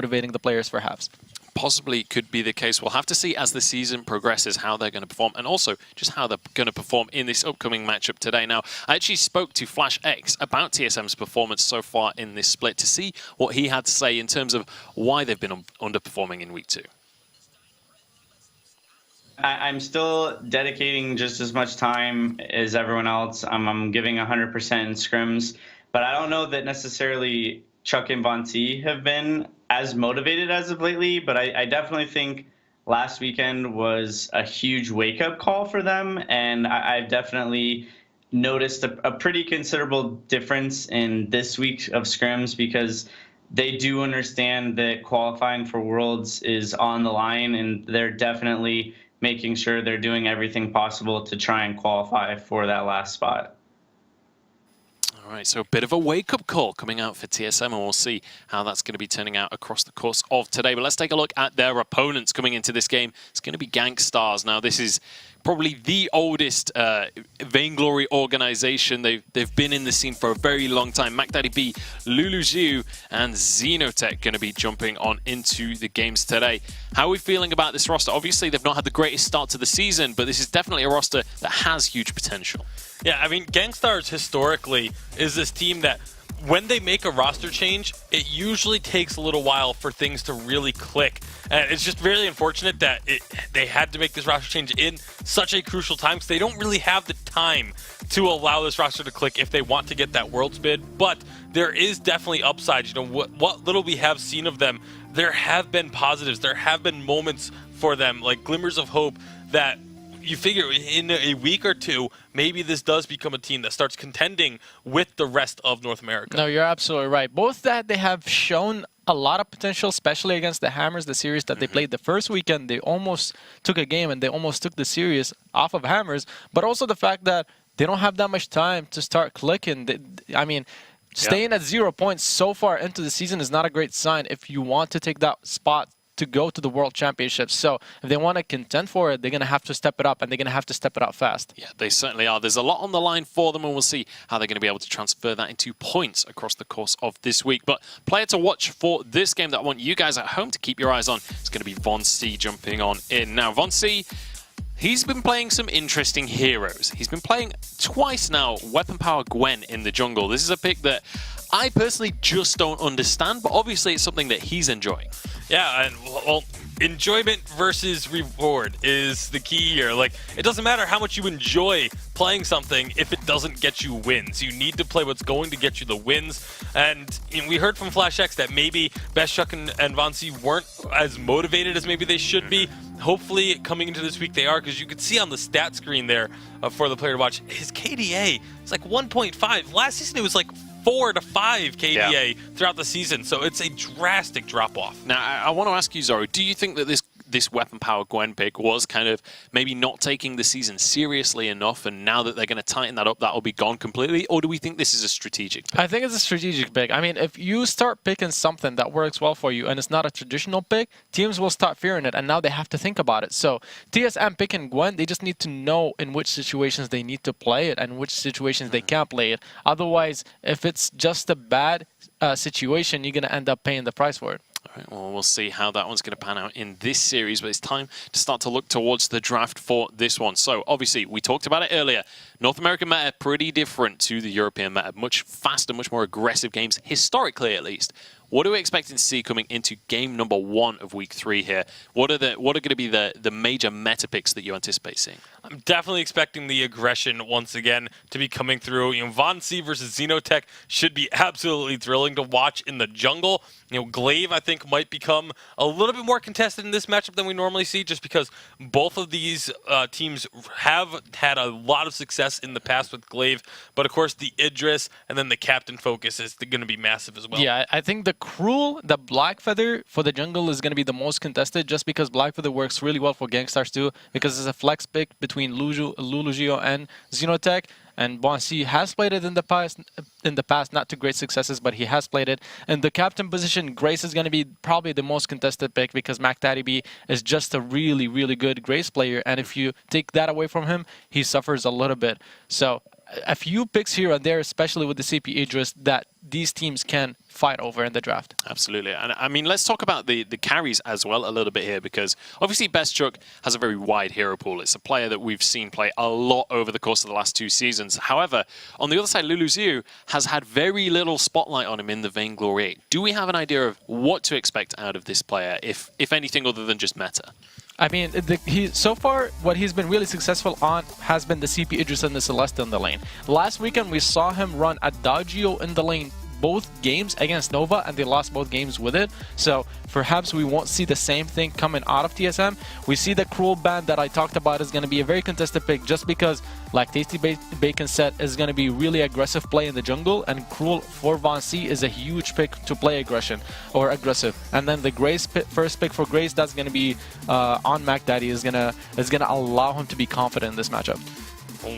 motivating the players for halves. Possibly could be the case. We'll have to see as the season progresses how they're going to perform, and also just how they're going to perform in this upcoming matchup today. Now, I actually spoke to Flash X about TSM's performance so far in this split to see what he had to say in terms of why they've been underperforming in week 2. I'm still dedicating just as much time as everyone else. I'm giving 100% in scrims, but I don't know that necessarily Chuck and Vainglory have been as motivated as of lately, but I definitely think last weekend was a huge wake-up call for them, and I've definitely noticed a pretty considerable difference in this week of scrims because they do understand that qualifying for Worlds is on the line, and they're definitely making sure they're doing everything possible to try and qualify for that last spot. All right, so a bit of a wake-up call coming out for TSM, and we'll see how that's going to be turning out across the course of today. But let's take a look at their opponents coming into this game. It's going to be Gankstars. Now, this is probably the oldest Vainglory organization. They've been in the scene for a very long time. MacDaddy, Luluziu, and Xenotech going to be jumping on into the games today. How are we feeling about this roster? Obviously, they've not had the greatest start to the season, but this is definitely a roster that has huge potential. Yeah, I mean, Gankstars historically is this team that when they make a roster change, it usually takes a little while for things to really click. And it's just really unfortunate that they had to make this roster change in such a crucial time because they don't really have the time to allow this roster to click if they want to get that Worlds bid. But there is definitely upside. You know, what little we have seen of them, there have been positives. There have been moments for them, like glimmers of hope that you figure in a week or two, maybe this does become a team that starts contending with the rest of North America. No, you're absolutely right. Both that they have shown a lot of potential, especially against the Hammers, the series that they played the first weekend. They almost took a game and they almost took the series off of Hammers, but also the fact that they don't have that much time to start clicking. I mean, staying at 0 points so far into the season is not a great sign if you want to take that spot to go to the World Championship. So if they want to contend for it, they're going to have to step it up, and they're going to have to step it up fast. Yeah, they certainly are. There's a lot on the line for them, and we'll see how they're going to be able to transfer that into points across the course of this week. But player to watch for this game that I want you guys at home to keep your eyes on is going to be Vainglory jumping on in. Now, Vainglory, he's been playing some interesting heroes. He's been playing twice now Weapon Power Gwen in the jungle. This is a pick that I personally just don't understand, but obviously it's something that he's enjoying. Yeah, and well, enjoyment versus reward is the key here. Like, it doesn't matter how much you enjoy playing something if it doesn't get you wins. You need to play what's going to get you the wins. And you know, we heard from Flash X that maybe Beshuk and Vainglory weren't as motivated as maybe they should be. Hopefully, coming into this week, they are, because you could see on the stat screen there for the player to watch, his KDA is like 1.5. Last season, it was like 4 to 5 KDA throughout the season, so it's a drastic drop-off. Now, I want to ask you, Zoro, do you think that this Weapon Power Gwen pick was kind of maybe not taking the season seriously enough, and now that they're going to tighten that up, that'll be gone completely? Or do we think this is a strategic pick? I think it's a strategic pick. I mean, if you start picking something that works well for you and it's not a traditional pick, teams will start fearing it, and now they have to think about it. So TSM picking Gwen, they just need to know in which situations they need to play it and which situations they can't play it. Otherwise, if it's just a bad situation, you're going to end up paying the price for it. All right, well, we'll see how that one's going to pan out in this series, but it's time to start to look towards the draft for this one. So, obviously, we talked about it earlier. North American meta, pretty different to the European meta. Much faster, much more aggressive games, historically at least. What are we expecting to see coming into game number 1 of week 3 here? What are going to be the major meta picks that you anticipate seeing? I'm definitely expecting the aggression once again to be coming through. You know, Vainglory versus Xenotech should be absolutely thrilling to watch in the jungle. You know, Glaive, I think, might become a little bit more contested in this matchup than we normally see, just because both of these teams have had a lot of success in the past with Glaive. But, of course, the Idris and then the Captain focus is going to be massive as well. Yeah, I think the Cruel, the Black Feather for the jungle is going to be the most contested, just because Black Feather works really well for Gankstars too, because it's a flex pick between Luluziu and Xenotech. And Vainglory has played it in the past, not to great successes, but he has played it. And the captain position, Grace is going to be probably the most contested pick, because MacDaddy is just a really, really good Grace player. And if you take that away from him, he suffers a little bit. So a few picks here and there, especially with the CP Idris, that these teams can fight over in the draft. Absolutely. And I mean, let's talk about the carries as well a little bit here, because obviously Best Chuck has a very wide hero pool. It's a player that we've seen play a lot over the course of the last 2 seasons. However, on the other side, Lulu Xiu has had very little spotlight on him in the Vainglory 8. Do we have an idea of what to expect out of this player, if anything other than just meta? I mean, so far, what he's been really successful on has been the CP Idris and the Celeste in the lane. Last weekend, we saw him run Adagio in the lane both games against Nova, and they lost both games with it. So perhaps we won't see the same thing coming out of TSM. We see the Cruel ban that I talked about is going to be a very contested pick, just because, like Tasty Bacon said, is going to be really aggressive play in the jungle, and Cruel for Von C is a huge pick to play aggression or aggressive. And then the Grace first pick for Grace, that's going to be on Mac Daddy, is gonna allow him to be confident in this matchup.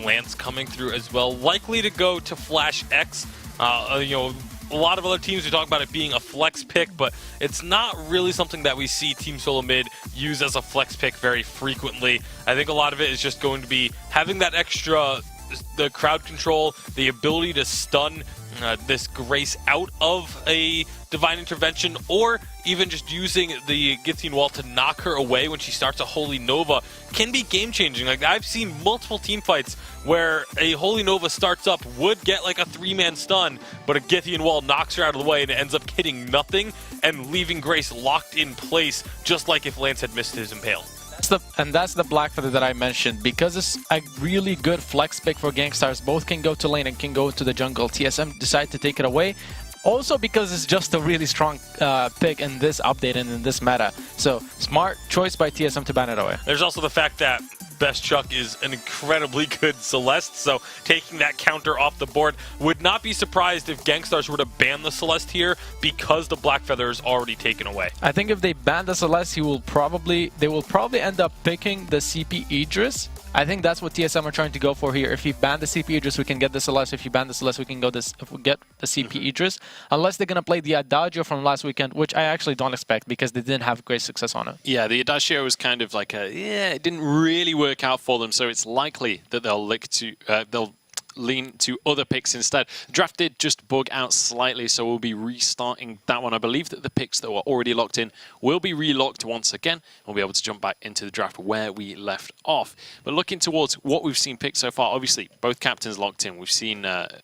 Lance coming through as well, likely to go to Flash X. You know, a lot of other teams are talking about it being a flex pick, but it's not really something that we see Team Solo Mid use as a flex pick very frequently. I think a lot of it is just going to be having that extra, the crowd control, the ability to stun this Grace out of a Divine Intervention, or even just using the Githyan Wall to knock her away when she starts a Holy Nova can be game-changing. Like, I've seen multiple team fights where a Holy Nova starts up, would get like a 3-man stun, but a Githyan Wall knocks her out of the way and it ends up hitting nothing and leaving Grace locked in place, just like if Lance had missed his Impale. That's the Black Feather that I mentioned. Because it's a really good flex pick for Gankstars, both can go to lane and can go to the jungle. TSM decided to take it away. Also because it's just a really strong pick in this update and in this meta. So smart choice by TSM to ban it away. There's also the fact that Best Chuck is an incredibly good Celeste, so taking that counter off the board. Would not be surprised if Gankstars were to ban the Celeste here, because the Black Feather is already taken away. I think if they ban the Celeste, they will probably end up picking the CP Idris. I think that's what TSM are trying to go for here. If you ban the CP Idris, we can get the Celeste. If you ban the Celeste, we can get the CP Idris. Unless they're going to play the Adagio from last weekend, which I actually don't expect, because they didn't have great success on it. Yeah, the Adagio was kind of like it didn't really work out for them, so it's likely that they'll lean to other picks instead. Draft did just bug out slightly, so we'll be restarting that one. I believe that the picks that were already locked in will be relocked once again. We'll be able to jump back into the draft where we left off. But looking towards what we've seen picked so far, obviously both captains locked in. We've seen I've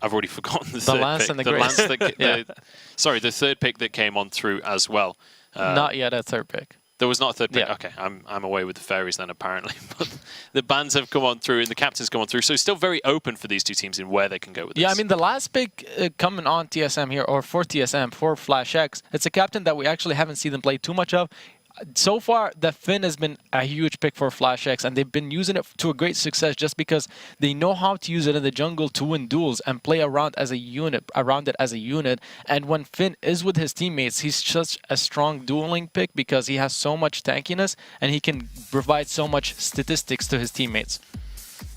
already forgotten the third Lance pick. and the Grace. Sorry, the third pick that came on through as well. Not yet a third pick. There was not a third pick? Yeah. Okay, I'm away with the fairies then, apparently. But the bans have come on through and the captains come on through, so it's still very open for these two teams in where they can go with this. Yeah, I mean, the last pick coming on TSM here, or for TSM, for Flash X, it's a captain that we actually haven't seen them play too much of. So far, the Finn has been a huge pick for Flash X, and they've been using it to a great success just because they know how to use it in the jungle to win duels and play around it as a unit. And when Finn is with his teammates, he's such a strong dueling pick because he has so much tankiness and he can provide so much statistics to his teammates.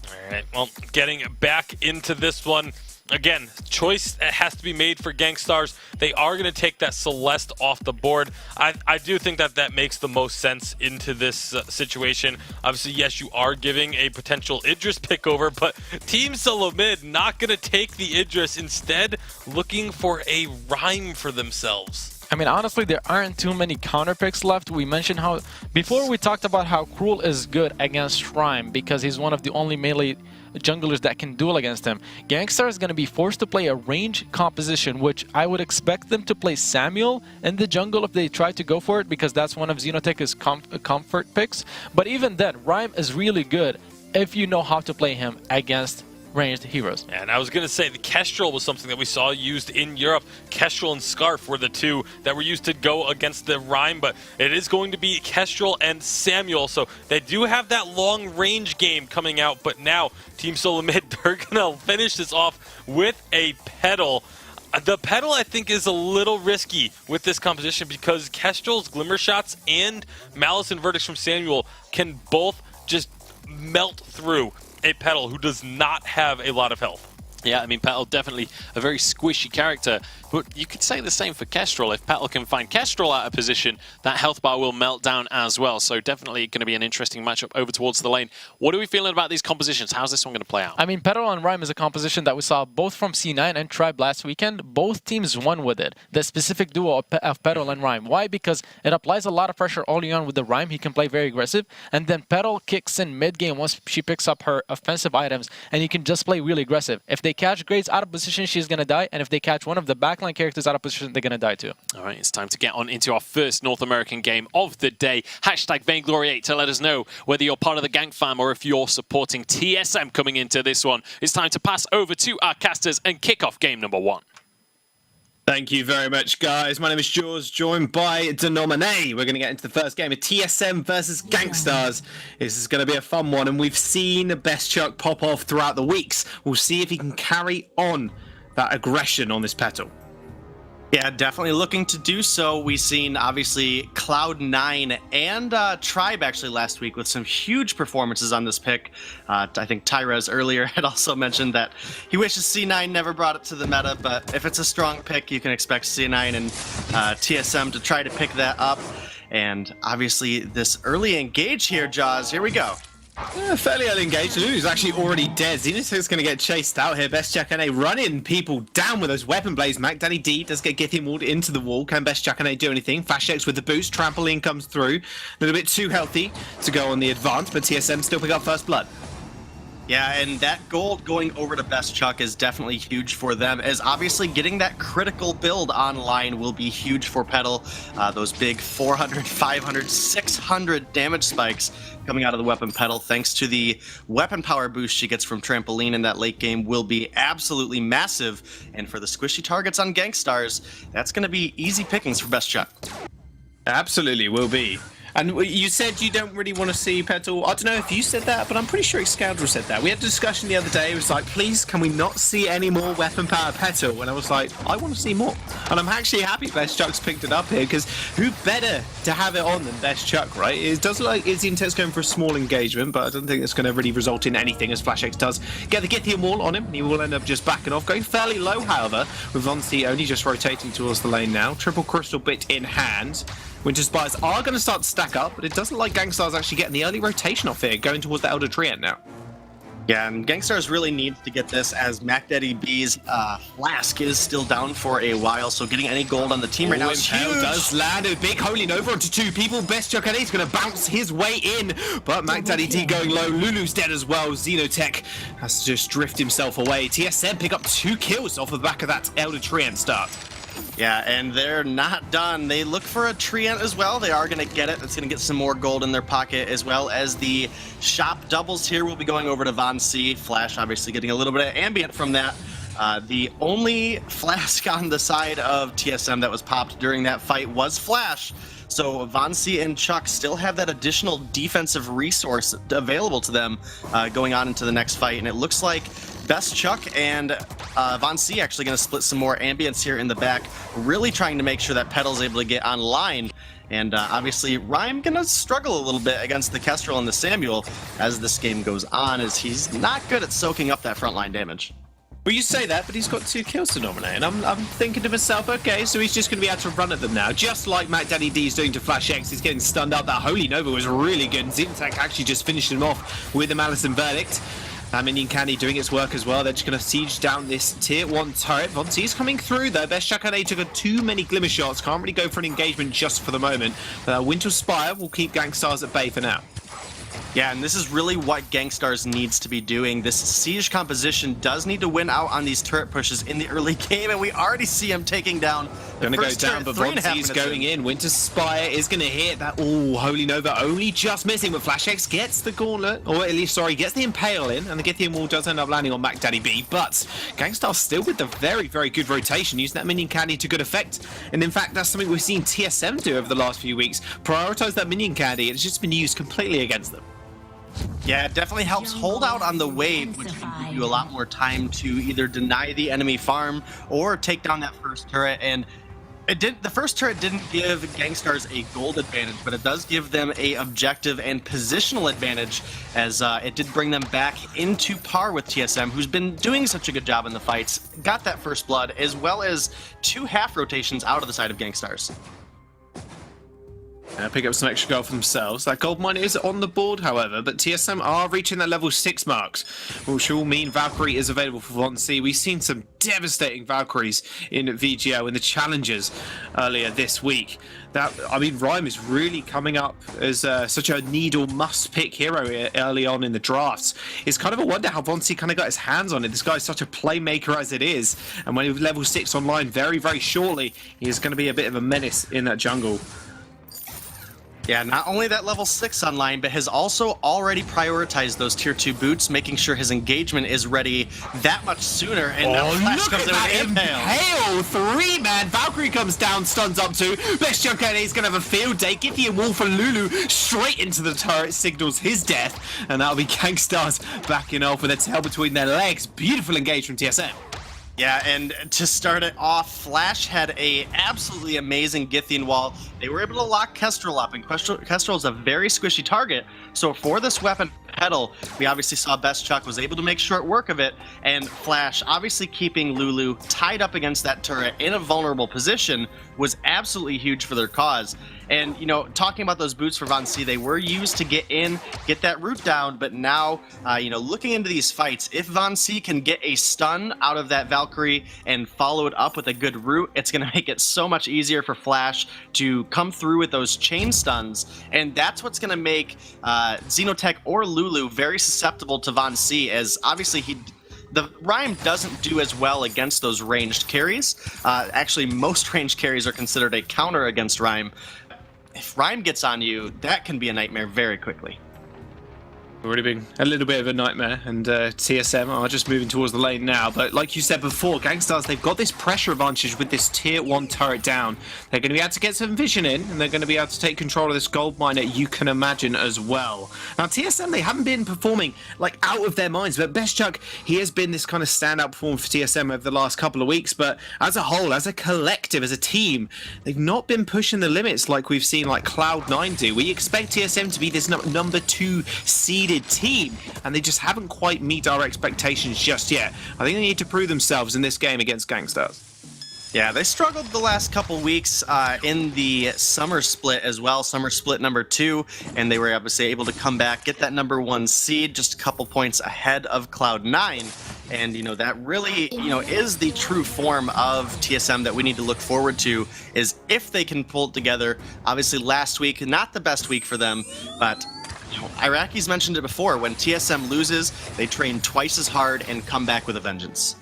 All right, well, getting back into this one. Again, choice has to be made for Gankstars. They are going to take that Celeste off the board. I do think that makes the most sense into this situation. Obviously, yes, you are giving a potential Idris pick over, but Team Solo Mid not going to take the Idris, instead looking for a Rhyme for themselves. I mean, honestly, there aren't too many counter picks left. We mentioned how, before we talked about how Cruel is good against Rhyme because he's one of the only melee junglers that can duel against him. Gangstar is going to be forced to play a range composition, which I would expect them to play Samuel in the jungle if they try to go for it, because that's one of Xenotech's comfort picks. But even then, Rhyme is really good if you know how to play him against ranged heroes. And I was going to say the Kestrel was something that we saw used in Europe. Kestrel and Scarf were the two that were used to go against the Rhyme, but it is going to be Kestrel and Samuel. So they do have that long range game coming out, but now Team Solo Mid, they're going to finish this off with a Petal. The Petal, I think, is a little risky with this composition because Kestrel's Glimmer Shots and Malice and Verdicts from Samuel can both just melt through a Petal who does not have a lot of health. Yeah, I mean, Petal definitely a very squishy character, but you could say the same for Kestrel. If Petal can find Kestrel out of position, that health bar will melt down as well. So definitely going to be an interesting matchup over towards the lane. What are we feeling about these compositions? How's this one going to play out? I mean, Petal and Rhyme is a composition that we saw both from C9 and Tribe last weekend. Both teams won with it. The specific duo of Petal and Rhyme. Why? Because it applies a lot of pressure early on with the Rhyme. He can play very aggressive. And then Petal kicks in mid-game once she picks up her offensive items. And you can just play really aggressive. If they catch Grades out of position, she's going to die. And if they catch one of the backline characters out of position, they're going to die too. All right, it's time to get on into our first North American game of the day. Hashtag Vainglory8 to let us know whether you're part of the Gank fam or if you're supporting TSM coming into this one. It's time to pass over to our casters and kick off game number 1. Thank you very much, guys. My name is George, joined by Denominate. We're going to get into the first game of TSM versus Gankstars. This is going to be a fun one, and we've seen Best Chuck pop off throughout the weeks. We'll see if he can carry on that aggression on this Petal. Yeah, definitely looking to do so. We've seen, obviously, Cloud9 and Tribe actually last week with some huge performances on this pick. I think Tyrez earlier had also mentioned that he wishes C9 never brought it to the meta, but if it's a strong pick, you can expect C9 and TSM to try to pick that up. And obviously, this early engage here, Jaws, here we go. Yeah, fairly early engaged. Lulu's actually already dead. Zenith's going to get chased out here. Best Chakane running people down with those weapon blades. Mac Daddy D does get Githim walled into the wall. Can Best Chakane do anything? Flash X with the boost. Trampoline comes through. A little bit too healthy to go on the advance, but TSM still pick up first blood. Yeah, and that gold going over to Best Chuck is definitely huge for them, as obviously getting that critical build online will be huge for Petal. Those big 400, 500, 600 damage spikes coming out of the weapon Petal, thanks to the weapon power boost she gets from Trampoline in that late game, will be absolutely massive. And for the squishy targets on Gankstars, that's going to be easy pickings for Best Chuck. Absolutely will be. And you said you don't really want to see Petal. I don't know if you said that, but I'm pretty sure Scoundrel said that. We had a discussion the other day. It was like, please, can we not see any more weapon power Petal? And I was like, I want to see more. And I'm actually happy Best Chuck's picked it up here, because who better to have it on than Best Chuck, right? It does look like Zintek's going for a small engagement, but I don't think it's going to really result in anything, as Flash X does get the Githium wall on him, and he will end up just backing off. Going fairly low, however, with Von C only just rotating towards the lane now. Triple Crystal Bit in hand. Winter Spires are going to start to stack up, but it doesn't like Gankstars actually getting the early rotation off here, going towards the Elder Treant now. Yeah, and Gankstars really needs to get this, as Mac Daddy B's Flask is still down for a while, so getting any gold on the team right now is huge. Does land a big Holy Nova onto 2 people. Best Chuck is going to bounce his way in, but Mac Daddy D going low. Lulu's dead as well. Xenotech has to just drift himself away. TSM pick up 2 kills off the back of that Elder Treant start. Yeah, and they're not done. They look for a Treant as well. They are going to get it. It's going to get some more gold in their pocket, as well as the shop doubles here will be going over to Von C. Flash obviously getting a little bit of ambient from that. The only Flask on the side of TSM that was popped during that fight was Flash. So Von C and Chuck still have that additional defensive resource available to them going on into the next fight. And it looks like Best Chuck and Von C actually going to split some more ambience here in the back, really trying to make sure that Petal's able to get online. And obviously, Rhyme going to struggle a little bit against the Kestrel and the Samuel as this game goes on, as he's not good at soaking up that frontline damage. Well, you say that, but he's got 2 kills to nominate, and I'm thinking to myself, okay, so he's just going to be able to run at them now, just like Mac Daddy D is doing to Flash X. He's getting stunned up. That Holy Nova was really good, and Zintek actually just finished him off with the Malison Verdict. That minion candy doing its work as well. They're just going to siege down this tier 1 turret. Von C is coming through though. Best Chakane took too many glimmer shots. Can't really go for an engagement just for the moment. Winter Spire will keep Gankstars at bay for now. Yeah, and this is really what Gankstars needs to be doing. This siege composition does need to win out on these turret pushes in the early game, and we already see him taking down the first go down, turret, but Vonsi's going in. Winter Spire is going to hit that. Oh, Holy Nova only just missing, but Flash X gets the Gauntlet, or at least, sorry, gets the Impale in, and the Githium Wall does end up landing on Mac Daddy B, but Gankstars still with the very, very good rotation, using that minion candy to good effect. And in fact, that's something we've seen TSM do over the last few weeks. Prioritize that minion candy, and it's just been used completely against them. Yeah, it definitely helps hold out on the wave, which can give you a lot more time to either deny the enemy farm or take down that first turret. And It didn't. The first turret didn't give Gankstars a gold advantage, but it does give them a objective and positional advantage, as it did bring them back into par with TSM, who's been doing such a good job in the fights. Got that first blood, as well as 2 half rotations out of the side of Gankstars. Pick up some extra gold for themselves. That gold mine is on the board, however, but TSM are reaching their level 6 marks, which will mean Valkyrie is available for Vainglory8. We've seen some devastating Valkyries in VGO in the challenges earlier this week. Rhyme is really coming up as such a needle must-pick hero early on in the drafts. It's kind of a wonder how Vainglory8 kind of got his hands on it. This guy's such a playmaker as it is, and when he's level 6 online very, very shortly, he's going to be a bit of a menace in that jungle. Yeah, not only that level 6 online, but has also already prioritized those tier 2 boots, making sure his engagement is ready that much sooner. And now Flash comes in with Impale 3-man. Valkyrie comes down, stuns up 2. Best Chunk is going to have a field day. Giphy and Wolf and Lulu straight into the turret, signals his death. And that'll be Gankstars backing off with a tail between their legs. Beautiful engage from TSM. Yeah, and to start it off, Flash had a absolutely amazing Githian wall. They were able to lock Kestrel up, and Kestrel is a very squishy target. So for this weapon pedal, we obviously saw Best Chuck was able to make short work of it, and Flash obviously keeping Lulu tied up against that turret in a vulnerable position was absolutely huge for their cause. And, you know, talking about those boots for Vainglory8, they were used to get in, get that root down, but now, you know, looking into these fights, if Vainglory8 can get a stun out of that Valkyrie and follow it up with a good root, it's going to make it so much easier for Flash to come through with those chain stuns, and that's what's going to make Xenotech or Lulu very susceptible to Vainglory8, as obviously the Rhyme doesn't do as well against those ranged carries. Actually, most ranged carries are considered a counter against Rhyme. If Rhyme gets on you, that can be a nightmare very quickly. Already been a little bit of a nightmare, and TSM are just moving towards the lane now. But like you said before, Gankstars, they've got this pressure advantage with this tier 1 turret down. They're going to be able to get some vision in, and they're going to be able to take control of this gold miner, you can imagine, as well. Now, TSM, they haven't been performing like out of their minds, but Best Chuck, he has been this kind of standout performer for TSM over the last couple of weeks. But as a whole, as a collective, as a team, they've not been pushing the limits like we've seen like Cloud9 do. We expect TSM to be this number 2 seeded team, and they just haven't quite met our expectations just yet. I think they need to prove themselves in this game against Gankstars. Yeah, they struggled the last couple weeks in the summer split as well, summer split number 2, and they were obviously able to come back, get that number 1 seed, just a couple points ahead of Cloud9. And, you know, that really, you know, is the true form of TSM that we need to look forward to, is if they can pull it together. Obviously, last week, not the best week for them, but Iraqis mentioned it before. When TSM loses, they train twice as hard and come back with a vengeance.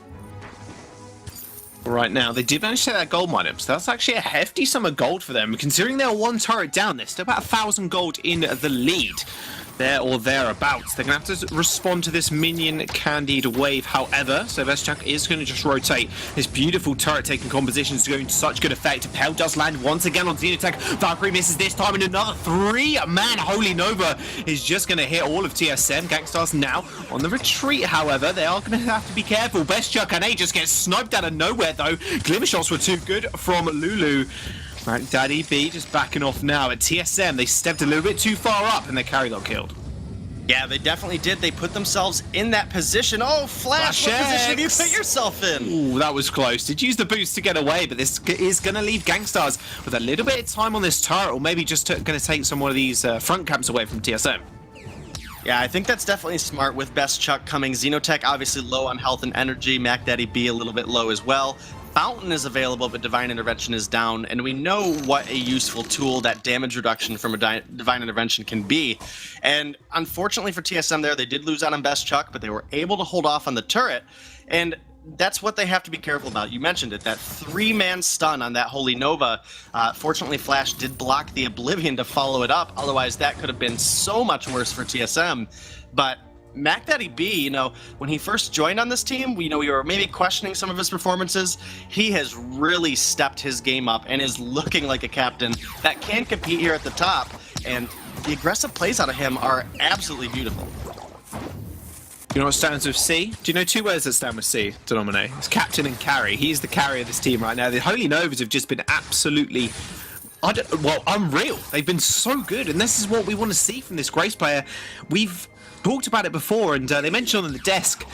Right now, they did manage to take that gold mine, so that's actually a hefty sum of gold for them. Considering they're 1 turret down, they're still about 1,000 gold in the lead. There or thereabouts. They're going to have to respond to this minion candied wave, however, so Best Chuck is going to just rotate. This beautiful turret taking composition is going to such good effect. Pell does land once again on Xenotech. Valkyrie misses this time, and another 3-man Holy Nova is just going to hit all of TSM. Gankstars now on the retreat, however. They are going to have to be careful. Best Chuck and A just gets sniped out of nowhere, though. Glimmer shots were too good from Lulu. Daddy B just backing off now. At TSM, they stepped a little bit too far up, and their carry got killed. Yeah, they definitely did. They put themselves in that position. Oh, Flash, what position have you put yourself in? Ooh, that was close. Did use the boost to get away, but this is going to leave Gankstars with a little bit of time on this turret, or maybe just going to take some of these front camps away from TSM. Yeah, I think that's definitely smart with Best Chuck coming. Xenotech obviously low on health and energy. Mac Daddy B a little bit low as well. Fountain is available, but Divine Intervention is down, and we know what a useful tool that damage reduction from a Divine Intervention can be. And unfortunately for TSM there, they did lose out on Best Chuck, but they were able to hold off on the turret, and that's what they have to be careful about. You mentioned it, that 3-man stun on that Holy Nova. Fortunately, Flash did block the Oblivion to follow it up, otherwise that could have been so much worse for TSM. But Mac Daddy B, you know, when he first joined on this team, we were maybe questioning some of his performances. He has really stepped his game up and is looking like a captain that can compete here at the top. And the aggressive plays out of him are absolutely beautiful. You know what stands with C? Do you know two words that stand with C, Denomine? It's captain and carry. He's the carry of this team right now. The Holy Novas have just been absolutely, unreal. They've been so good, and this is what we want to see from this Grace player. We've talked about it before, and they mentioned on the desk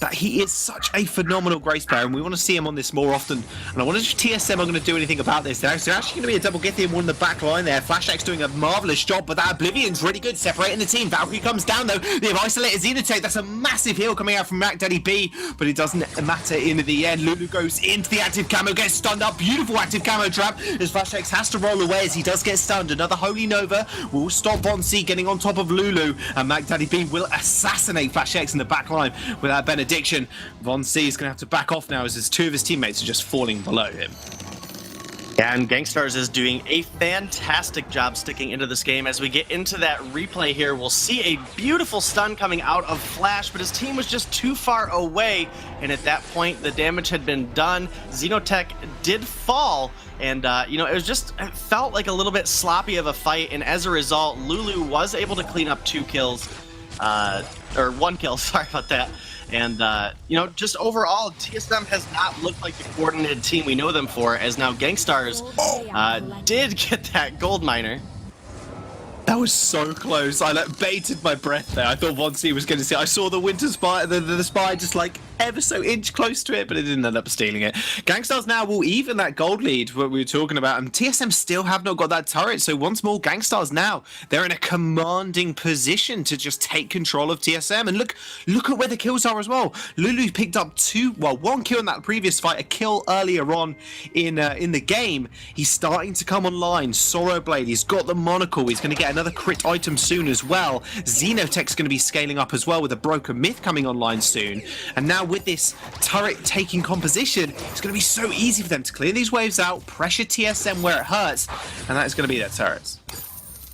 that he is such a phenomenal Grace player, and we want to see him on this more often. And I wonder if TSM are going to do anything about this. There's actually going to be a double Githium one in the back line there. FlashX doing a marvellous job, but that Oblivion's really good, separating the team. Valkyrie comes down though. They have isolated Xenotech. That's a massive heal coming out from Mac Daddy B, but it doesn't matter in the end. Lulu goes into the active camo, gets stunned up. Beautiful active camo trap as FlashX has to roll away as he does get stunned. Another Holy Nova will stop Von C getting on top of Lulu, and Mac Daddy B will assassinate FlashX in the back line with that benediction. Von C is going to have to back off now as his two of his teammates are just falling below him. Yeah, and Gankstars is doing a fantastic job sticking into this game. As we get into that replay here, we'll see a beautiful stun coming out of Flash, but his team was just too far away, and at that point, the damage had been done. Xenotech did fall, and, it felt like a little bit sloppy of a fight, and as a result, Lulu was able to clean up 2 kills, or 1 kill, sorry about that. And, just overall, TSM has not looked like the coordinated team we know them for, as now Gankstars did get that gold miner. That was so close. I baited my breath there. I thought Von C was going to see. I saw the Winter Spy, the Spy just ever so inch close to it, but it didn't end up stealing it. Gankstars now will even that gold lead, what we were talking about, and TSM still have not got that turret, so once more, Gankstars now, they're in a commanding position to just take control of TSM, and look at where the kills are as well. Lulu picked up 1 kill in that previous fight, a kill earlier on in the game. He's starting to come online. Sorrow Blade, he's got the monocle, he's going to get another crit item soon as well. Xenotech's going to be scaling up as well with a Broken Myth coming online soon, and now with this turret taking composition, it's going to be so easy for them to clear these waves out, pressure TSM where it hurts, and that is going to be their turrets.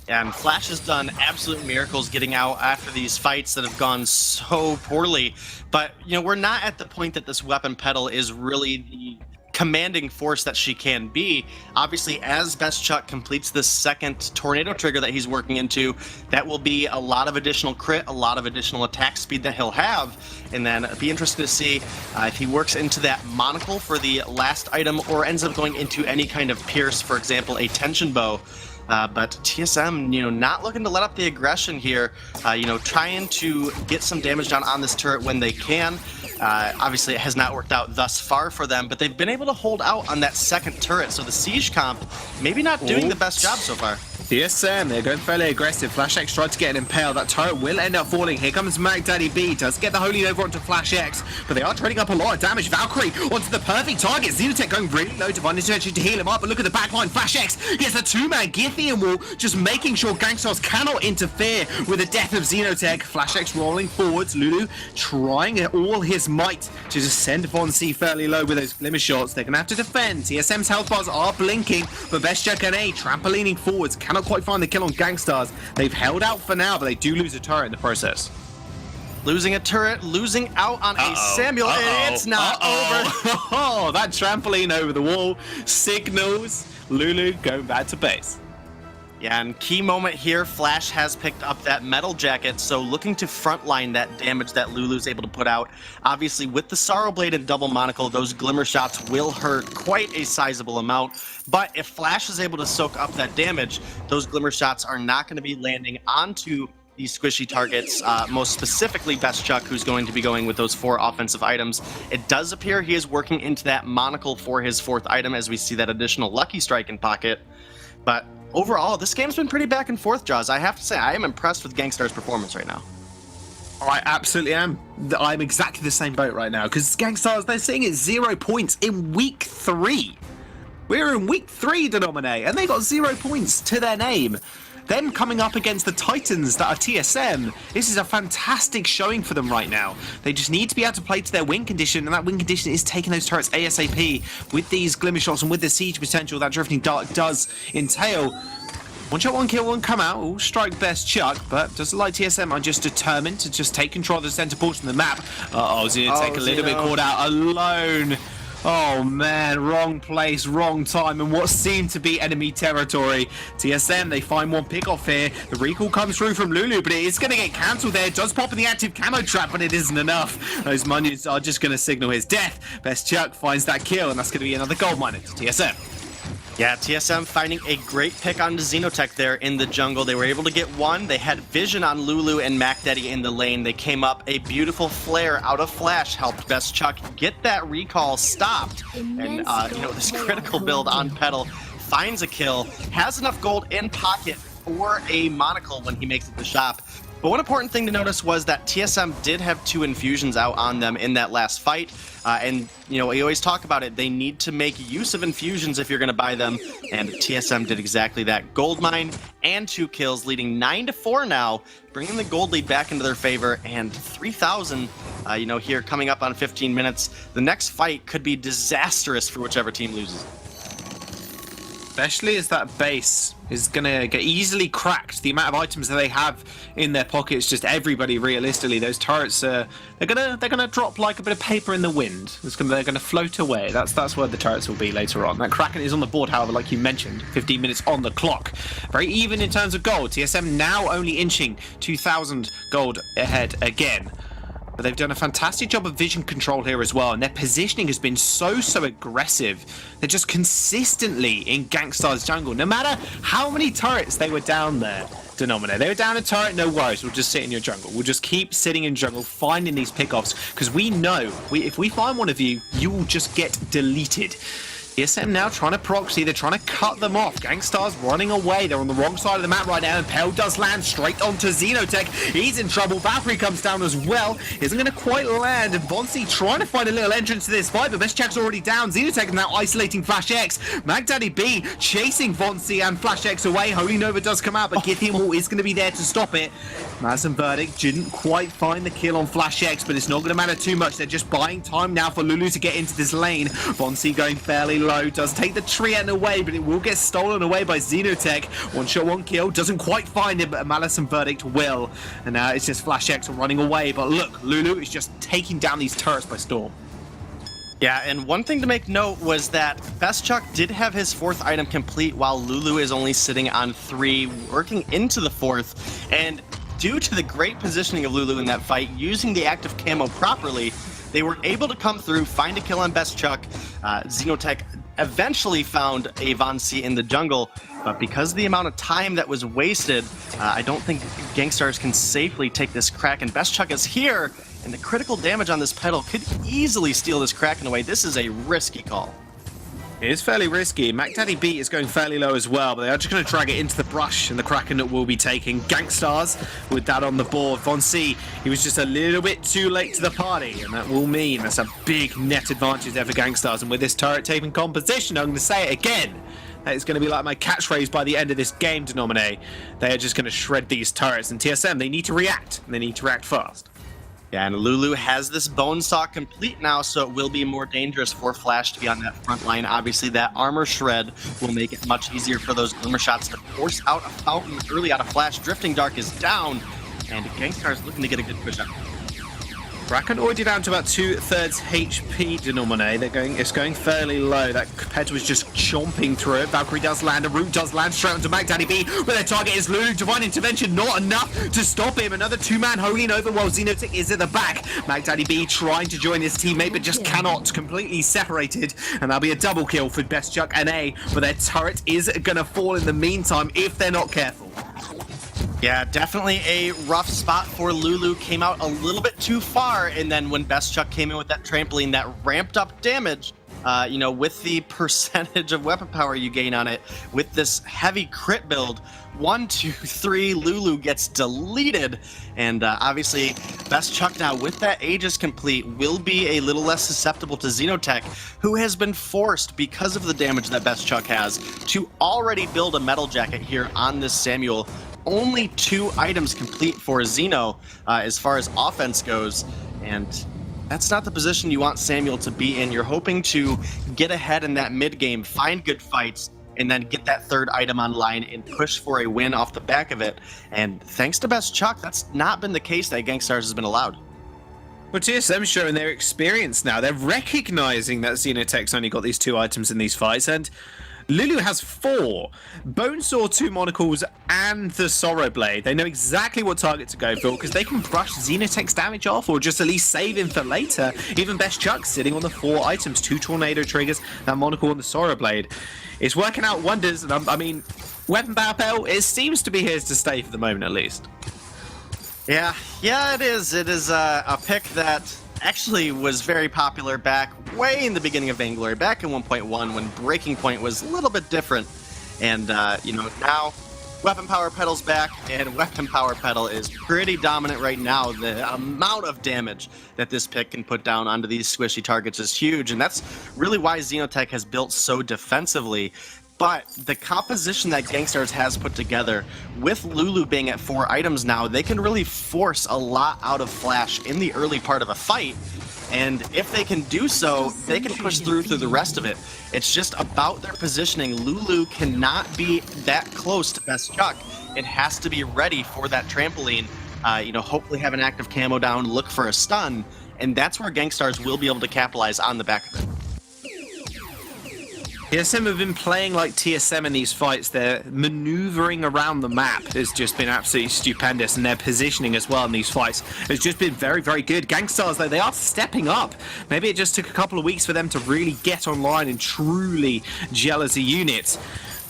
And Flash has done absolute miracles getting out after these fights that have gone so poorly. But, we're not at the point that this weapon pedal is really the commanding force that she can be. Obviously, as Best Chuck completes this second tornado trigger that he's working into, that will be a lot of additional crit, a lot of additional attack speed that he'll have, and then it'll be interesting to see if he works into that monocle for the last item or ends up going into any kind of pierce, for example, a tension bow. But TSM, not looking to let up the aggression here, trying to get some damage down on this turret when they can. Obviously, it has not worked out thus far for them, but they've been able to hold out on that second turret, so the Siege comp maybe not doing the best job so far. TSM, they're going fairly aggressive. FlashX tried to get an impale. That turret will end up falling. Here comes Mac Daddy B. Does get the Holy Nova onto FlashX, but they are trading up a lot of damage. Valkyrie onto the perfect target. Xenotech going really low. Divine Intervention to heal him up, but look at the backline. FlashX gets a 2-man Githium wall, just making sure Gankstars cannot interfere with the death of Xenotech. FlashX rolling forwards. Lulu trying all his might to just send Von C fairly low with those glimmer shots. They're going to have to defend. TSM's health bars are blinking, but Bestchuk and A trampolining forwards cannot quite find the kill on Gankstars. They've held out for now, but they do lose a turret in the process. Losing a turret, losing out on a Samuel, and it's not over. Oh, that trampoline over the wall signals Lulu going back to base. Yeah, and key moment here, Flash has picked up that metal jacket, so looking to frontline that damage that Lulu's able to put out. Obviously, with the Sorrow Blade and double monocle, those glimmer shots will hurt quite a sizable amount. But if Flash is able to soak up that damage, those glimmer shots are not going to be landing onto these squishy targets, most specifically Best Chuck, who's going to be going with those 4 offensive items. It does appear he is working into that monocle for his 4th item as we see that additional Lucky Strike in pocket. But overall, this game's been pretty back and forth, Jaws. I have to say, I am impressed with Gankstars' performance right now. I absolutely am. I'm exactly the same boat right now, because Gankstars, they're sitting at 0 points in week 3. We're in week 3, Denominate, and they got 0 points to their name. Them coming up against the Titans that are TSM, this is a fantastic showing for them right now. They just need to be able to play to their win condition, and that win condition is taking those turrets ASAP with these glimmer shots and with the siege potential that Drifting Dark does entail. One shot, one kill, one come out. All strike Best Chuck, but does it like TSM are just determined to just take control of the center portion of the map. Xenotech a little bit caught out alone. Oh man, wrong place, wrong time, and what seemed to be enemy territory. TSM, they find one pick-off here. The recall comes through from Lulu, but it is going to get cancelled there. It does pop in the active camo trap, but it isn't enough. Those minions are just going to signal his death. Best Chuck finds that kill, and that's going to be another gold miner to TSM. Yeah, TSM finding a great pick on Xenotech there in the jungle. They were able to get one. They had vision on Lulu and Mac Daddy in the lane. They came up. A beautiful flare out of Flash helped Best Chuck get that recall stopped. And, this critical build on Petal finds a kill, has enough gold in pocket for a monocle when he makes it to the shop. But one important thing to notice was that TSM did have 2 infusions out on them in that last fight. We always talk about it. They need to make use of infusions if you're going to buy them. And TSM did exactly that. Gold mine and 2 kills, leading 9-4 now, bringing the gold lead back into their favor. And 3,000, here coming up on 15 minutes. The next fight could be disastrous for whichever team loses. Especially as that base is going to get easily cracked. The amount of items that they have in their pockets, just everybody realistically, those turrets they're gonna drop like a bit of paper in the wind. They're gonna float away. That's where the turrets will be later on. That Kraken is on the board, however, like you mentioned, 15 minutes on the clock. Very even in terms of gold. TSM now only inching 2,000 gold ahead again. But they've done a fantastic job of vision control here as well, and their positioning has been so aggressive. They're just consistently in Gankstars jungle, no matter how many turrets they were down there. Denominator. They were down a turret, no worries, we'll just sit in your jungle. We'll just keep sitting in jungle, finding these pickoffs, because we know, if we find one of you, you will just get deleted. TSM now trying to proxy, they're trying to cut them off. Gankstars running away, they're on the wrong side of the map right now, and Pell does land straight onto Xenotech. He's in trouble, Valkyrie comes down as well, isn't going to quite land, and Vonsi trying to find a little entrance to this fight, but Best Chuck's already down. Xenotech is now isolating Flash X. Magdaddy B chasing Vonsi and Flash X away. Holy Nova does come out, but Githian Wall is going to be there to stop it. Madison Verdict didn't quite find the kill on Flash X, but it's not going to matter too much. They're just buying time now for Lulu to get into this lane. Vonsi going fairly low, does take the Treant away, but it will get stolen away by Xenotech. One shot, one kill, doesn't quite find it, but Malice and Verdict will. And now it's just Flash X running away, but look, Lulu is just taking down these turrets by storm. Yeah, and one thing to make note was that Best Chuck did have his 4th item complete, while Lulu is only sitting on 3, working into the 4th, and due to the great positioning of Lulu in that fight, using the active camo properly, they were able to come through, find a kill on Best Chuck. Xenotech eventually found a Vonsi in the jungle, but because of the amount of time that was wasted, I don't think Gankstars can safely take this Kraken. Best Chuck is here, and the critical damage on this Petal could easily steal this Kraken away. This is a risky call. It is fairly risky. MacDaddy B is going fairly low as well, but they are just going to drag it into the brush, and the Kraken that will be taking Gankstars with that on the board. Vonsi, he was just a little bit too late to the party, and that will mean that's a big net advantage there for Gankstars. And with this turret taking composition, I'm going to say it again. That is going to be like my catchphrase by the end of this game, Denominate. They are just going to shred these turrets, and TSM, they need to react, and they need to react fast. Yeah, and Lulu has this Bonesaw complete now, so it will be more dangerous for Flash to be on that front line. Obviously, that armor shred will make it much easier for those armor shots to force out a fountain early out of Flash. Drifting Dark is down, and Gankstars is looking to get a good push out. Kraken already down to about 2/3 HP, Denominate. It's going fairly low. That Pet was just chomping through it. Valkyrie does land, a Root does land straight onto MacDaddy B, where their target is Lulu. Divine Intervention, not enough to stop him. Another 2-man Holy Nova while Xenotech is at the back. MacDaddy B trying to join his teammate, but just cannot. Completely separated, and that'll be a double kill for Best Chuck and A, but their turret is going to fall in the meantime if they're not careful. Yeah, definitely a rough spot for Lulu. Came out a little bit too far, and then when Best Chuck came in with that trampoline, that ramped up damage, with the percentage of weapon power you gain on it, with this heavy crit build, 1, 2, 3, Lulu gets deleted. And obviously, Best Chuck now, with that Aegis complete, will be a little less susceptible to Xenotech, who has been forced, because of the damage that Best Chuck has, to already build a metal jacket here on this Samuel. Only 2 items complete for Xeno as far as offense goes, and that's not the position you want Samuel to be in. You're hoping to get ahead in that mid game, find good fights, and then get that 3rd item online and push for a win off the back of it. And thanks to Best Chuck, that's not been the case that Gankstars has been allowed. Well, TSM's showing their experience now. They're recognizing that Xenotech's only got these 2 items in these fights, and Lulu has 4. Bonesaw, 2 monocles, and the Sorrow Blade. They know exactly what target to go for because they can brush Xenotech's damage off or just at least save him for later. Even Best Chuck sitting on the 4 items, 2 Tornado Triggers, that monocle and the Sorrow Blade. It's working out wonders, and I mean, Weapon Power Petal, it seems to be here to stay for the moment at least. Yeah, it is. It is a pick that actually was very popular back way in the beginning of Vainglory, back in 1.1 when Breaking Point was a little bit different. And, now Weapon Power Petal's back, and Weapon Power Petal is pretty dominant right now. The amount of damage that this pick can put down onto these squishy targets is huge, and that's really why Xenotech has built so defensively. But the composition that Gankstars has put together, with Lulu being at 4 items now, they can really force a lot out of Flash in the early part of a fight. And if they can do so, they can push through the rest of it. It's just about their positioning. Lulu cannot be that close to Best Chuck. It has to be ready for that trampoline. Hopefully have an active camo down, look for a stun, and that's where Gankstars will be able to capitalize on the back of it. TSM have been playing like TSM in these fights. Their maneuvering around the map has just been absolutely stupendous, and their positioning as well in these fights has just been very, very good. Gankstars, though, they are stepping up. Maybe it just took a couple of weeks for them to really get online and truly gel as a unit.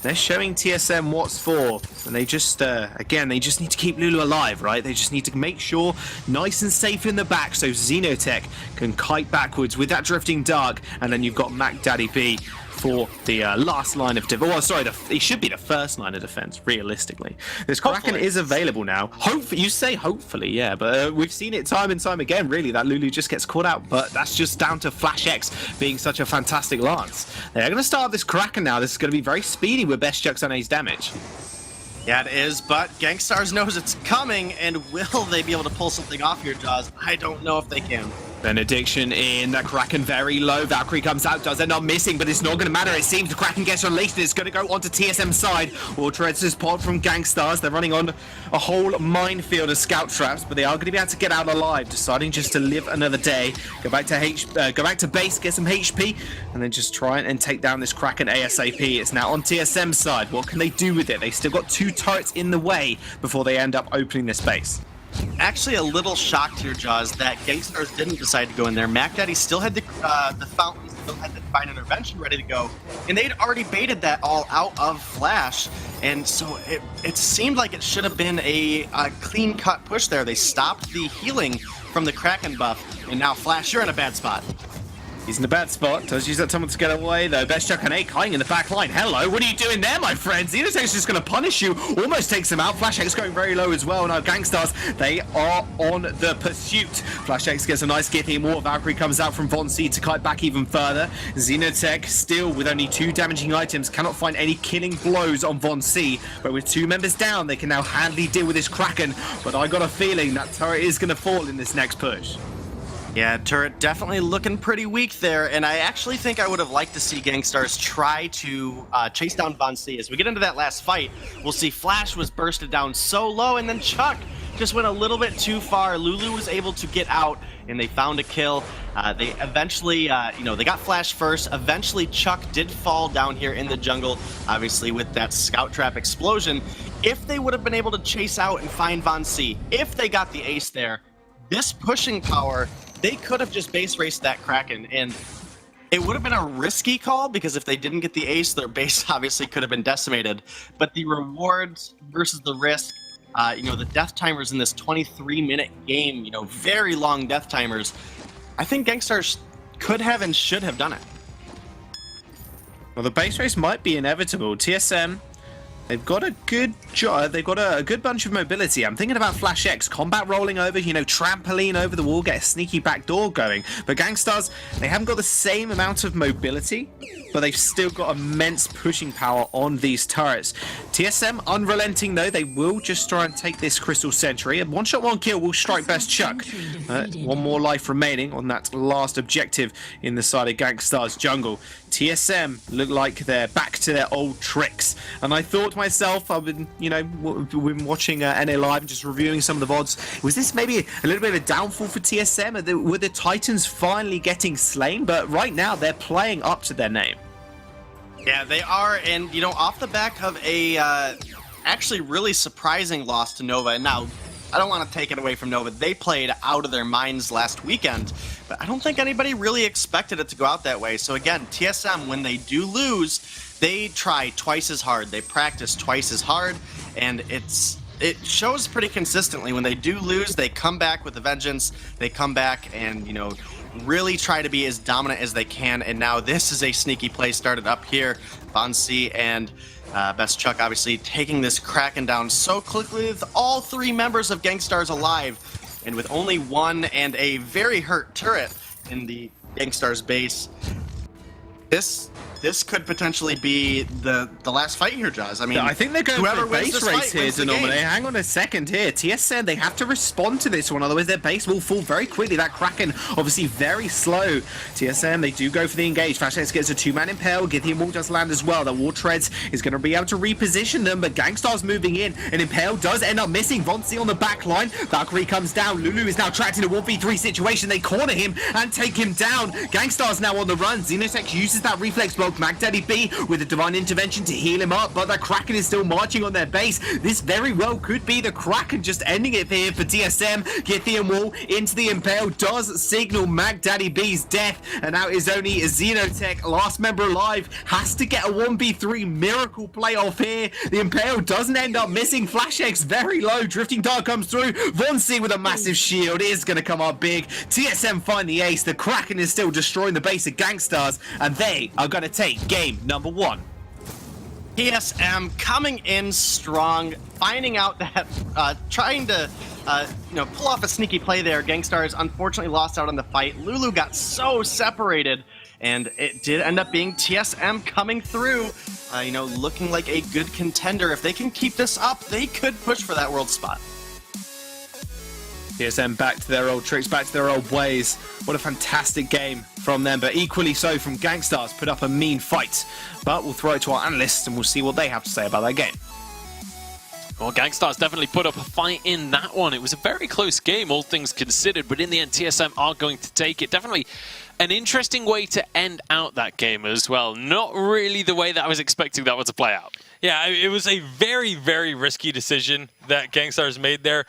They're showing TSM what's for, and they just, again, they just need to keep Lulu alive, right? They just need to make sure nice and safe in the back so Xenotech can kite backwards with that Drifting Dark, and then you've got Mac Daddy B for the last line of defense. Oh, sorry, it should be the first line of defense, realistically. This Kraken is available now. Hopefully, you say hopefully, yeah, but we've seen it time and time again, really, that Lulu just gets caught out, but that's just down to Flash X being such a fantastic lance. They're going to start this Kraken now. This is going to be very speedy with Best Chuck's on his damage. Yeah, it is, but Gankstars knows it's coming, and will they be able to pull something off here, Jaws? I don't know if they can. Benediction in, the Kraken very low. Valkyrie comes out, does it not missing, but it's not going to matter. It seems the Kraken gets released, and it's going to go onto TSM's side. Ultra support from Gankstars. They're running on a whole minefield of scout traps, but they are going to be able to get out alive, deciding just to live another day. Go back to base, get some HP, and then just try and take down this Kraken ASAP. It's now on TSM's side. What can they do with it? They still got 2 turrets in the way before they end up opening this base. Actually, a little shocked here, Jaws, that Gankstars didn't decide to go in there. Mac Daddy still had the fountain, still had the Divine Intervention ready to go, and they'd already baited that all out of Flash, and so it seemed like it should have been a clean-cut push there. They stopped the healing from the Kraken buff, and now Flash, you're in a bad spot. He's in a bad spot. Does use that time to get away, though. Best Chuck and 8 kiting in the back line. Hello, what are you doing there, my friend? Xenotech's just going to punish you. Almost takes him out. Flash X going very low as well. Now, Gankstars, they are on the pursuit. Flash X gets a nice getting more. Valkyrie comes out from Von C to kite back even further. Xenotech, still with only 2 damaging items, cannot find any killing blows on Von C. But with 2 members down, they can now handily deal with this Kraken. But I got a feeling that turret is going to fall in this next push. Yeah, turret definitely looking pretty weak there, and I actually think I would have liked to see Gankstars try to chase down Von C. As we get into that last fight, we'll see Flash was bursted down so low, and then Chuck just went a little bit too far. Lulu was able to get out, and they found a kill. They eventually, they got Flash first. Eventually, Chuck did fall down here in the jungle, obviously with that scout trap explosion. If they would have been able to chase out and find Von C, if they got the ace there, this pushing power, they could have just base raced that Kraken, and it would have been a risky call because if they didn't get the ace, their base obviously could have been decimated. But the rewards versus the risk, the death timers in this 23-minute game, very long death timers, I think Gankstars could have and should have done it. Well, the base race might be inevitable. TSM, they've got a good bunch of mobility. I'm thinking about Flash X, combat rolling over, trampoline over the wall, get a sneaky backdoor going. But Gankstars, they haven't got the same amount of mobility. but they've still got immense pushing power on these turrets. TSM unrelenting though, they will just try and take this Crystal Sentry. A one shot, one kill will strike best Chuck. One more life remaining on that last objective in the side of Gankstars jungle. TSM look like they're back to their old tricks. And I thought to myself, I've been, been watching NA Live and just reviewing some of the VODs. Was this maybe a little bit of a downfall for TSM? Were the Titans finally getting slain? But right now, they're playing up to their name. Yeah, they are. And, off the back of a actually really surprising loss to Nova. And now, I don't want to take it away from Nova. They played out of their minds last weekend, but I don't think anybody really expected it to go out that way. So again, TSM, when they do lose, they try twice as hard. They practice twice as hard, and it shows pretty consistently. When they do lose, they come back with a vengeance. They come back and, really try to be as dominant as they can. And now this is a sneaky play started up here. Vainglory and Best Chuck obviously taking this Kraken down so quickly with all three members of Gankstars alive, and with only one and a very hurt turret in the Gankstars base. This could potentially be the last fight here, Jaws. I mean, I think they're going whoever for a wins base this race fight here, wins the game. Denominator. Hang on a second here. TSM, they have to respond to this one, otherwise their base will fall very quickly. That Kraken, obviously very slow. TSM, they do go for the engage. Flashhex gets a two-man impale. Githian will just land as well. The War Treads is going to be able to reposition them, but Gangstar's moving in, and Impale does end up missing. Vainglory on the back line. Valkyrie comes down. Lulu is now trapped in a 1v3 situation. They corner him and take him down. Gangstar's now on the run. Xenotech uses that reflex block. Mag Daddy B with a divine intervention to heal him up, but the Kraken is still marching on their base. This very well could be the Kraken just ending it here for TSM. Githian Wall into the Impale does signal Mag Daddy B's death, and now is only Xenotech, last member alive, has to get a 1v3 miracle playoff here. The Impale doesn't end up missing. Flash X very low. Drifting Dart comes through. Vainglory with a massive shield is going to come up big. TSM find the ace. The Kraken is still destroying the base of Gankstars, and they are going to take game number 1. TSM coming in strong, finding out that trying to pull off a sneaky play there. Gankstars unfortunately lost out on the fight. Lulu got so separated, and it did end up being TSM coming through, looking like a good contender. If they can keep this up, they could push for that world spot. TSM back to their old tricks, back to their old ways. What a fantastic game from them, but equally so from Gankstars. Put up a mean fight. But we'll throw it to our analysts and we'll see what they have to say about that game. Well, Gankstars definitely put up a fight in that one. It was a very close game, all things considered, but in the end, TSM are going to take it. Definitely an interesting way to end out that game as well. Not really the way that I was expecting that one to play out. Yeah, it was a very, very risky decision that Gankstars made there.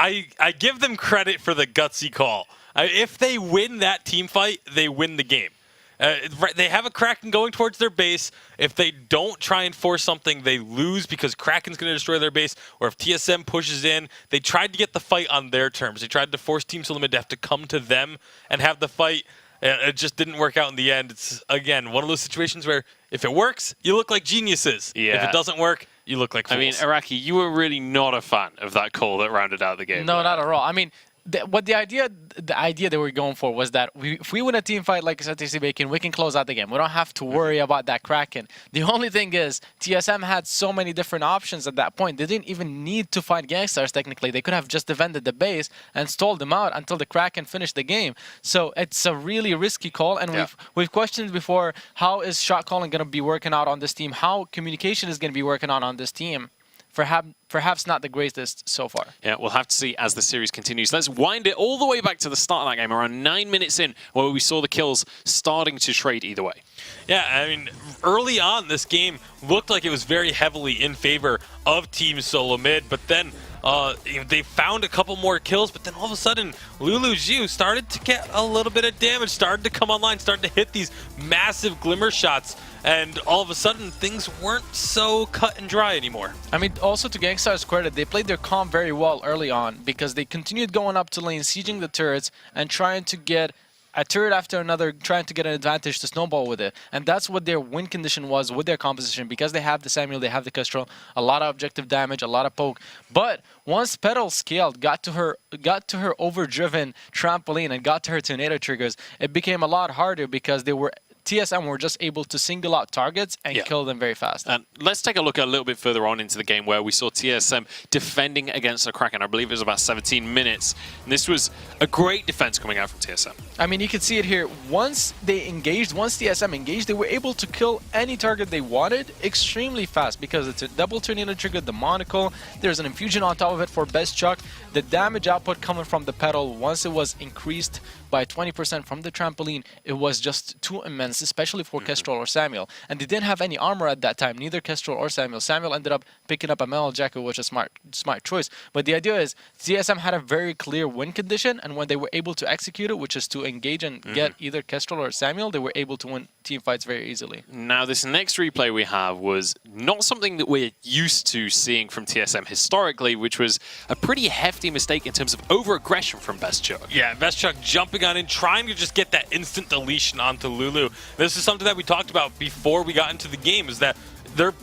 I give them credit for the gutsy call. If they win that team fight, they win the game. They have a Kraken going towards their base. If they don't try and force something, they lose because Kraken's going to destroy their base. Or if TSM pushes in, they tried to get the fight on their terms. They tried to force Team Solomid to have to come to them and have the fight. It just didn't work out in the end. It's, again, one of those situations where if it works, you look like geniuses. Yeah. If it doesn't work, you look like fools. I mean, Araki, you were really not a fan of that call that rounded out the game. No, not at all. I mean, the idea they were going for was that if we win a team fight like STC Bacon, we can close out the game. We don't have to worry about that Kraken. The only thing is, TSM had so many different options at that point. They didn't even need to fight Gankstars technically. They could have just defended the base and stalled them out until the Kraken finished the game. So it's a really risky call, and we've questioned before, how is shot calling going to be working out on this team? How communication is going to be working out on this team? Perhaps not the greatest so far. Yeah, we'll have to see as the series continues. Let's wind it all the way back to the start of that game, around 9 minutes in, where we saw the kills starting to trade either way. Yeah, I mean, early on, this game looked like it was very heavily in favor of Team Solomid, but then they found a couple more kills, but then all of a sudden, Lulu Zhu started to get a little bit of damage, started to come online, started to hit these massive glimmer shots, and all of a sudden, things weren't so cut and dry anymore. I mean, also to Gankstars' credit, they played their comp very well early on because they continued going up to lane, sieging the turrets, and trying to get a turret after another, trying to get an advantage to snowball with it. And that's what their win condition was with their composition, because they have the Samuel, they have the Kestrel, a lot of objective damage, a lot of poke. But once Petal scaled, got to her overdriven trampoline and got to her tornado triggers, it became a lot harder because they were TSM were just able to single out targets and kill them very fast. And let's take a look a little bit further on into the game where we saw TSM defending against the Kraken. I believe it was about 17 minutes. And this was a great defense coming out from TSM. I mean, you can see it here. Once they engaged, once TSM engaged, they were able to kill any target they wanted extremely fast because it's a double tornado trigger, the monocle. There's an infusion on top of it for Best Chuck. The damage output coming from the pedal, once it was increased by 20% from the trampoline, it was just too immense, especially for Kestrel or Samuel. And they didn't have any armor at that time, neither Kestrel or Samuel. Samuel ended up picking up a metal jacket, which is a smart choice. But the idea is TSM had a very clear win condition, and when they were able to execute it, which is to engage and get either Kestrel or Samuel, they were able to win team fights very easily. Now, this next replay we have was not something that we're used to seeing from TSM historically, which was a pretty hefty mistake in terms of over-aggression from Best Chuck. Yeah, Best Chuck jumping on in, trying to just get that instant deletion onto Lulu. This is something that we talked about before we got into the game, is that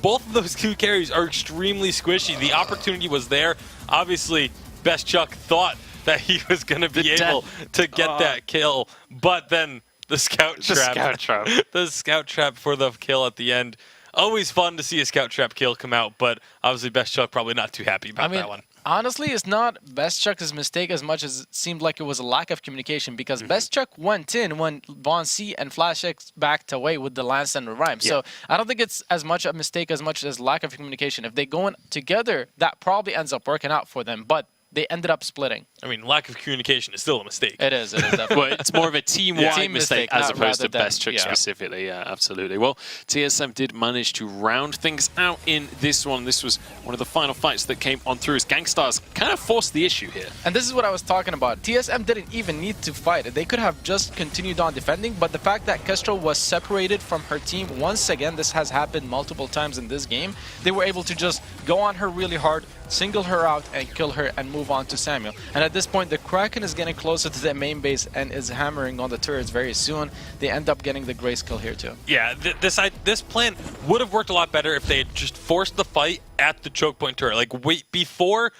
both of those two carries are extremely squishy. The opportunity was there. Obviously, Best Chuck thought that he was going to be able to get that kill, but then the scout trap. The scout trap for the kill at the end. Always fun to see a scout trap kill come out, but obviously Best Chuck probably not too happy about that one. Honestly, it's not Best Chuck's mistake as much as it seemed like it was a lack of communication, because Best Chuck went in when Von C and Flash X backed away with the Lance and the Rhyme. So I don't think it's as much a mistake as much as lack of communication. If they go in together, that probably ends up working out for them. But they ended up splitting. I mean, lack of communication is still a mistake. It is definitely. But it's more of a team-wide team mistake as opposed to Best Chuck yeah. specifically. Yeah, absolutely. Well, TSM did manage to round things out in this one. This was one of the final fights that came on through as Gankstars kind of forced the issue here. And this is what I was talking about. TSM didn't even need to fight. They could have just continued on defending, but the fact that Kestrel was separated from her team, once again, this has happened multiple times in this game, they were able to just go on her really hard, single her out and kill her and move on to Samuel. And at this point, the Kraken is getting closer to their main base and is hammering on the turrets very soon. They end up getting the Grace kill here too. Yeah, this plan would have worked a lot better if they had just forced the fight at the choke point turret. Like, wait before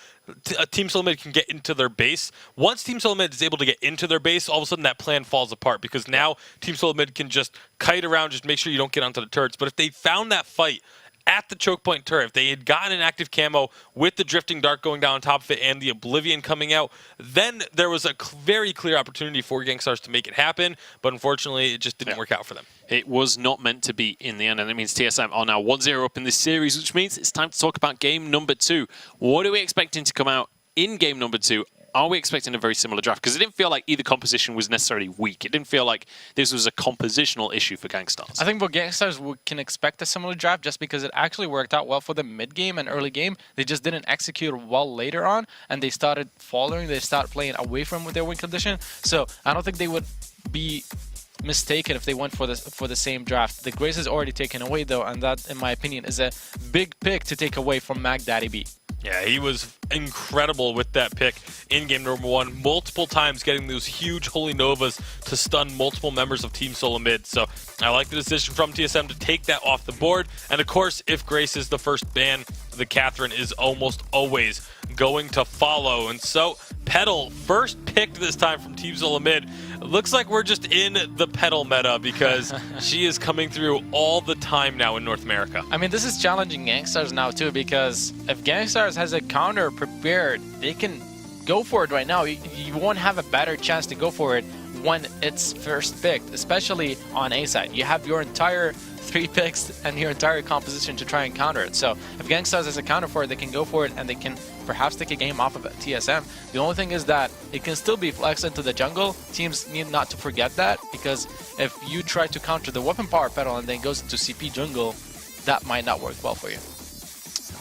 Team Solomid can get into their base. Once Team Solomid is able to get into their base, all of a sudden that plan falls apart, because now Team Solomid can just kite around, just make sure you don't get onto the turrets. But if they found that fight at the choke point turret, if they had gotten an active camo with the drifting dart going down on top of it and the Oblivion coming out, then there was a very clear opportunity for Gankstars to make it happen, but unfortunately it just didn't work out for them. It was not meant to be in the end, and it means TSM are now 1-0 up in this series, which means it's time to talk about game number 2. What are we expecting to come out in game number 2? Are we expecting a very similar draft? Because it didn't feel like either composition was necessarily weak. It didn't feel like this was a compositional issue for Gankstars. I think for Gankstars, can expect a similar draft just because it actually worked out well for them mid-game and early game. They just didn't execute well later on, and they started falling. They started playing away from their win condition. So I don't think they would be mistaken if they went for the same draft. The Grace is already taken away though, and that, in my opinion, is a big pick to take away from Mac Daddy B. Yeah, he was incredible with that pick in game number 1, multiple times getting those huge Holy Novas to stun multiple members of Team Solomid. So I like the decision from TSM to take that off the board. And of course, if Grace is the first ban, the Catherine is almost always going to follow. And so Petal, first picked this time from Team Solomid. Looks like we're just in the Petal meta, because she is coming through all the time now in North America. I mean, this is challenging Gankstars now too, because if Gankstars has a counter prepared, they can go for it right now. You won't have a better chance to go for it when it's first picked, especially on A side. You have your entire 3 picks and your entire composition to try and counter it. So if Gankstars has a counter for it, they can go for it and they can perhaps take a game off of it. TSM. The only thing is that it can still be flexed into the jungle. Teams need not to forget that, because if you try to counter the weapon power pedal and then goes into CP jungle, that might not work well for you.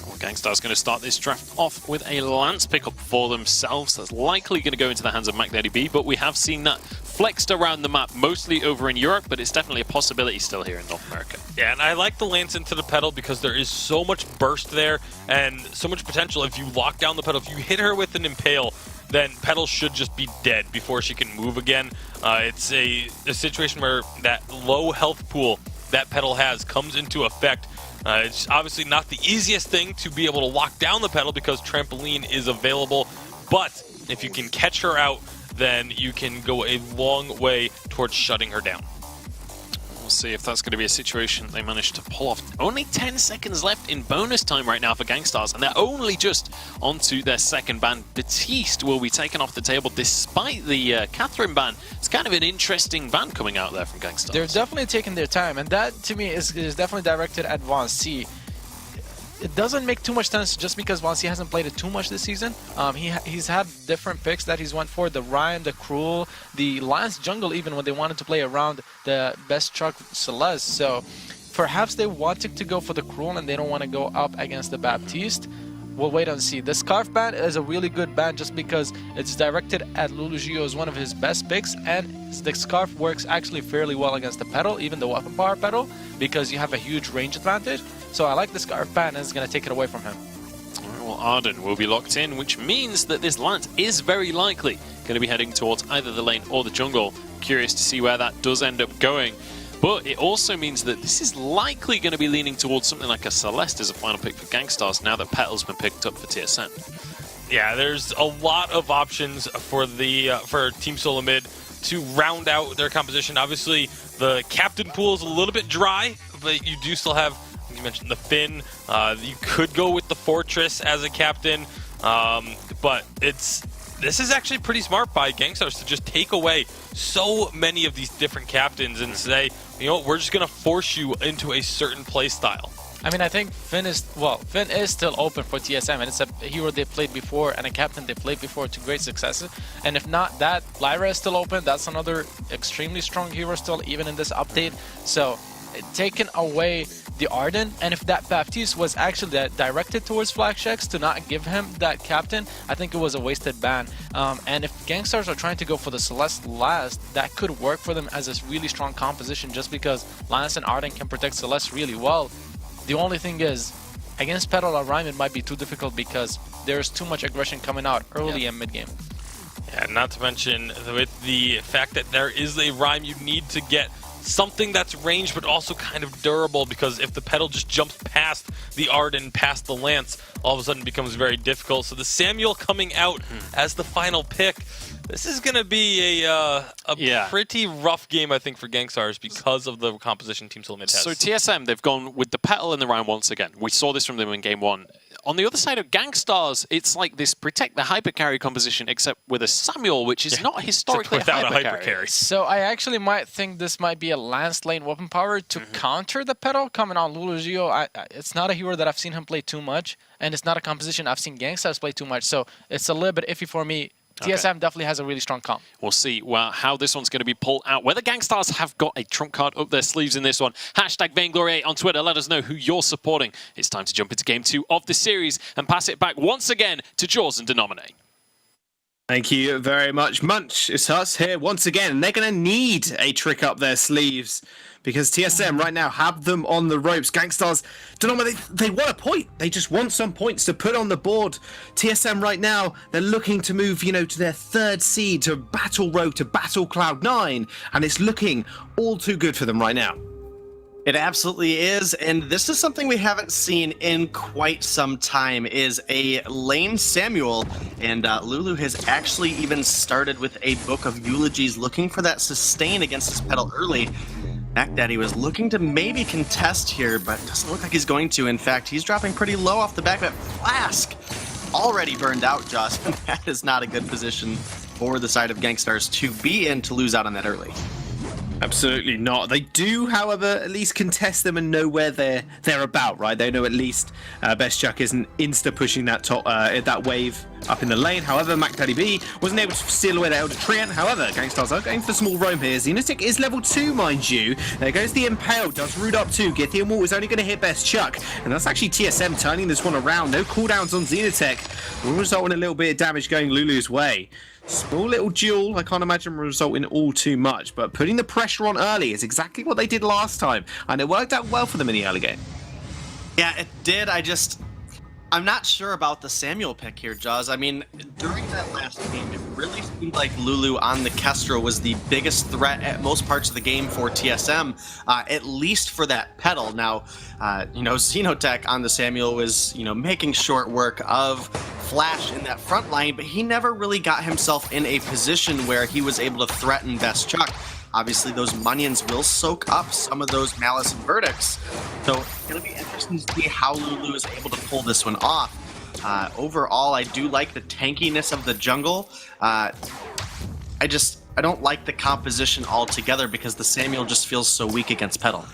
Well, Gankstars going to start this draft off with a Lance pickup for themselves. That's likely going to go into the hands of Mac Daddy B, but we have seen that flexed around the map, mostly over in Europe, but it's definitely a possibility still here in North America. Yeah, and I like the Lance into the pedal because there is so much burst there and so much potential. If you lock down the pedal, if you hit her with an Impale, then Petal should just be dead before she can move again. It's a situation where that low health pool that Petal has comes into effect. It's obviously not the easiest thing to be able to lock down the Petal because Trampoline is available, but if you can catch her out, then you can go a long way towards shutting her down. We'll see if that's going to be a situation they manage to pull off. Only 10 seconds left in bonus time right now for Gankstars, and they're only just onto their second ban. Batiste will be taken off the table despite the Catherine ban. It's kind of an interesting ban coming out there from Gankstars. They're definitely taking their time, and that to me is definitely directed at Vainglory8. It doesn't make too much sense just because Vainglory8 hasn't played it too much this season. He's had different picks that he's went for, the Rhyme, the Cruel, the Lance Jungle even when they wanted to play around the Best Chuck Celeste. So perhaps they wanted to go for the Cruel and they don't want to go up against the Baptiste. We'll wait and see. The Scarf ban is a really good ban just because it's directed at Lulugio as one of his best picks, and the Scarf works actually fairly well against the Petal, even the weapon power Petal, because you have a huge range advantage. So I like the Scarf ban, and it's going to take it away from him. All right, well, Arden will be locked in, which means that this Lance is very likely going to be heading towards either the lane or the jungle. Curious to see where that does end up going. But it also means that this is likely going to be leaning towards something like a Celeste as a final pick for Gankstars now that Petal's been picked up for TSM. Yeah, there's a lot of options for the for Team Solo Mid to round out their composition. Obviously, the captain pool is a little bit dry, but you do still have, you mentioned the Finn. You could go with the Fortress as a captain, but this is actually pretty smart by Gankstars to just take away so many of these different captains and say, you know what, we're just going to force you into a certain play style. I mean, I think Finn is still open for TSM, and it's a hero they played before and a captain they played before to great success. And if not that, Lyra is still open. That's another extremely strong hero still, even in this update. So, taking away the Arden, and if that Baptiste was actually directed towards Flagshacks to not give him that captain, I think it was a wasted ban. And if Gankstars are trying to go for the Celeste last, that could work for them as a really strong composition just because Lance and Arden can protect Celeste really well. The only thing is, against Petal or Rhyme, it might be too difficult because there's too much aggression coming out early and mid-game. Yeah, not to mention with the fact that there is a Rhyme, you need to get something that's ranged but also kind of durable, because if the Petal just jumps past the Arden, past the Lance, all of a sudden it becomes very difficult. So the Samuel coming out as the final pick, this is going to be a pretty rough game, I think, for Gankstars because of the composition Team Solo Mid has. So TSM, they've gone with the Petal and the Rhyme once again. We saw this from them in Game 1. On the other side of Gankstars, it's like this protect the hyper carry composition, except with a Samuel, which is not historically without a hyper carry. So I actually might think this might be a Lance lane weapon power to counter the Petal coming on Lulugio. It's not a hero that I've seen him play too much, and it's not a composition I've seen Gankstars play too much, so it's a little bit iffy for me. TSM definitely has a really strong comp. We'll see how this one's going to be pulled out. Whether Gankstars have got a trump card up their sleeves in this one. Hashtag Vainglory8 on Twitter. Let us know who you're supporting. It's time to jump into Game 2 of the series and pass it back once again to Jaws and Denominate. Thank you very much, Munch. It's us here once again, and they're going to need a trick up their sleeves because TSM right now have them on the ropes. Gankstars, they want a point. They just want some points to put on the board. TSM right now, they're looking to move, to their third seed, to Battle Road, to Battle Cloud9, and it's looking all too good for them right now. It absolutely is, and this is something we haven't seen in quite some time, is a lane Samuel, and Lulu has actually even started with a book of eulogies looking for that sustain against his Petal early. Mac Daddy was looking to maybe contest here, but doesn't look like he's going to. In fact, he's dropping pretty low off the back, but Flask already burned out, Joss, and that is not a good position for the side of Gankstars to be in to lose out on that early. Absolutely not. They do, however, at least contest them and know where they're about, right? They know at least Best Chuck isn't insta-pushing that that wave up in the lane. However, Mac Daddy B wasn't able to steal away the Elder Treant. However, Gankstars are going for small roam here. Xenotic is level 2, mind you. There goes the Impale, does root up 2. Githian Wall is only going to hit Best Chuck. And that's actually TSM turning this one around. No cooldowns on Xenotech. Will result in a little bit of damage going Lulu's way. Small little duel, I can't imagine will result in all too much, but putting the pressure on early is exactly what they did last time, and it worked out well for them in the early game. Yeah, it did. I'm not sure about the Samuel pick here, Jaws. I mean, during that last game, it really seemed like Lulu on the Kestrel was the biggest threat at most parts of the game for TSM, at least for that Petal. Now, Xenotech on the Samuel was, making short work of Flash in that front line, but he never really got himself in a position where he was able to threaten Best Chuck. obviously those Munions will soak up some of those Malice and Verdicts. So it's going to be interesting to see how Lulu is able to pull this one off. Overall, I do like the tankiness of the jungle. I don't like the composition altogether because the Samuel just feels so weak against Petal.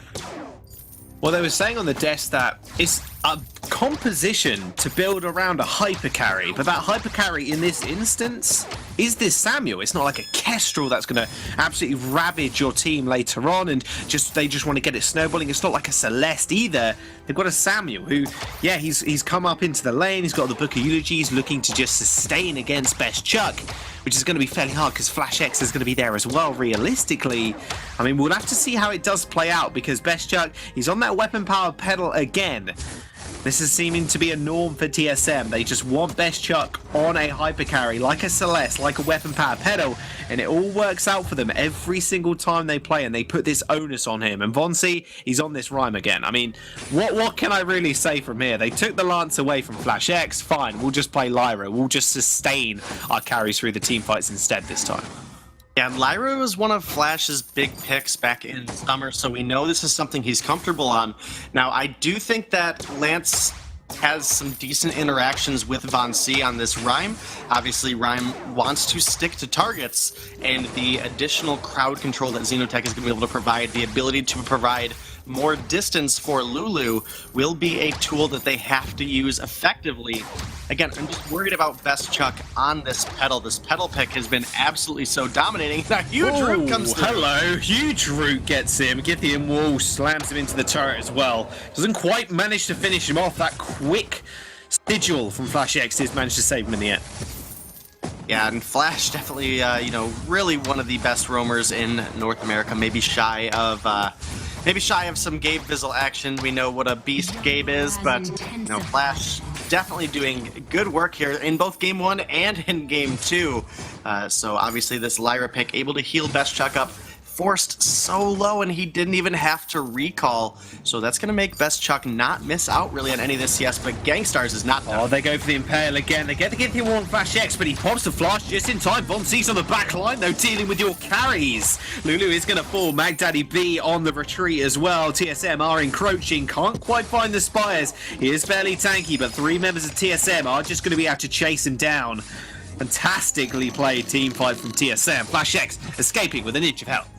Well, they were saying on the desk that it's a composition to build around a hyper carry, but that hyper carry in this instance is this Samuel. It's not like a Kestrel that's going to absolutely ravage your team later on, and they just want to get it snowballing. It's not like a Celeste either. They've got a Samuel who, yeah, he's come up into the lane. He's got the Book of Eulogies, looking to just sustain against Best Chuck, which is going to be fairly hard because Flash X is going to be there as well. Realistically, I mean, we'll have to see how it does play out because Best Chuck, he's on that weapon power pedal again. This is seeming to be a norm for TSM. They just want Best Chuck on a hyper carry, like a Celeste, like a weapon power pedal, and it all works out for them every single time they play, and they put this onus on him. And Vonsi, he's on this rhyme again. I mean, what can I really say from here? They took the Lance away from Flash X. Fine, we'll just play Lyra. We'll just sustain our carries through the team fights instead this time. Yeah, Lyra was one of Flash's big picks back in summer, so we know this is something he's comfortable on. Now, I do think that Lance has some decent interactions with Von C on this Rhyme. Obviously, Rhyme wants to stick to targets, and the additional crowd control that Xenotech is going to be able to provide, the ability to provide more distance for Lulu, will be a tool that they have to use effectively. Again, I'm just worried about Best Chuck on this pedal. This pedal pick has been absolutely so dominating. A huge root comes through. Hello, huge root gets him. Githian Wall slams him into the turret as well. Doesn't quite manage to finish him off. That quick sigil from Flash X has managed to save him in the end. Yeah, and Flash definitely, really one of the best roamers in North America. Maybe shy of some Gabe Vizzle action. We know what a beast Gabe is, but Flash definitely doing good work here in both Game 1 and in Game 2. So obviously this Lyra pick able to heal Best Chuck up, forced so low, and he didn't even have to recall. So that's going to make Best Chuck not miss out really on any of this CS, but Gankstars is not done. Oh, they go for the Impale again. They get to Githian Wall on Flash X, but he pops the flash just in time. Von C's on the back line, though, dealing with your carries. Lulu is going to fall. Magdaddy B on the retreat as well. TSM are encroaching. Can't quite find the Spires. He is fairly tanky, but 3 members of TSM are just going to be able to chase him down. Fantastically played team fight from TSM. Flash X escaping with an inch of health.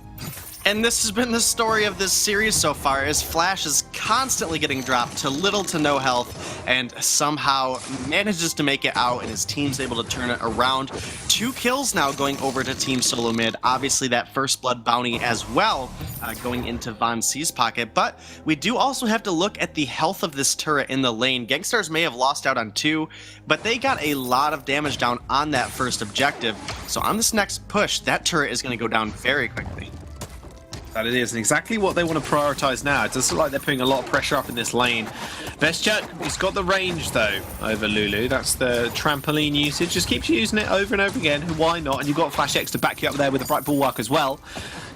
And this has been the story of this series so far, as Flash is constantly getting dropped to little to no health and somehow manages to make it out, and his team's able to turn it around. 2 kills now going over to Team Solo Mid. Obviously that first blood bounty as well going into Von C's pocket, but we do also have to look at the health of this turret in the lane. Gankstars may have lost out on 2, but they got a lot of damage down on that first objective. So on this next push, that turret is going to go down very quickly. That it is, and exactly what they want to prioritize now. It does look like they're putting a lot of pressure up in this lane. Best Chuck, he's got the range though over Lulu. That's the trampoline usage. Just keeps using it over and over again. Why not? And you've got Flash X to back you up there with a bright bulwark as well.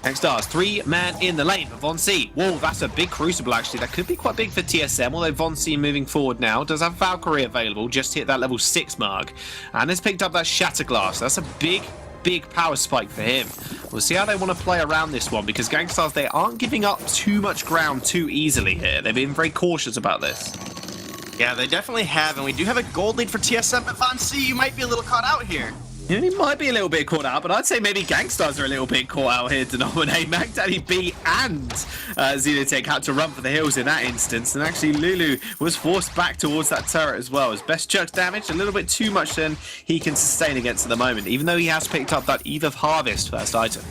Gankstars, 3-man in the lane for Von C. Whoa, that's a big crucible actually. That could be quite big for TSM, although Von C moving forward now does have Valkyrie available. Just hit that level 6 mark. And has picked up that Shatterglass. That's a big power spike for him. We'll see how they want to play around this one, because Gankstars, they aren't giving up too much ground too easily here. They've been very cautious about this. Yeah, they definitely have, and we do have a gold lead for TSM, but Von C, you might be a little caught out here. He might be a little bit caught out, but I'd say maybe Gankstars are a little bit caught out here to nominate. Magdaddy B and Xenotech had to run for the hills in that instance, and actually Lulu was forced back towards that turret as well. As Best Chuck's damaged a little bit too much than he can sustain against at the moment, even though he has picked up that Eve of Harvest first item.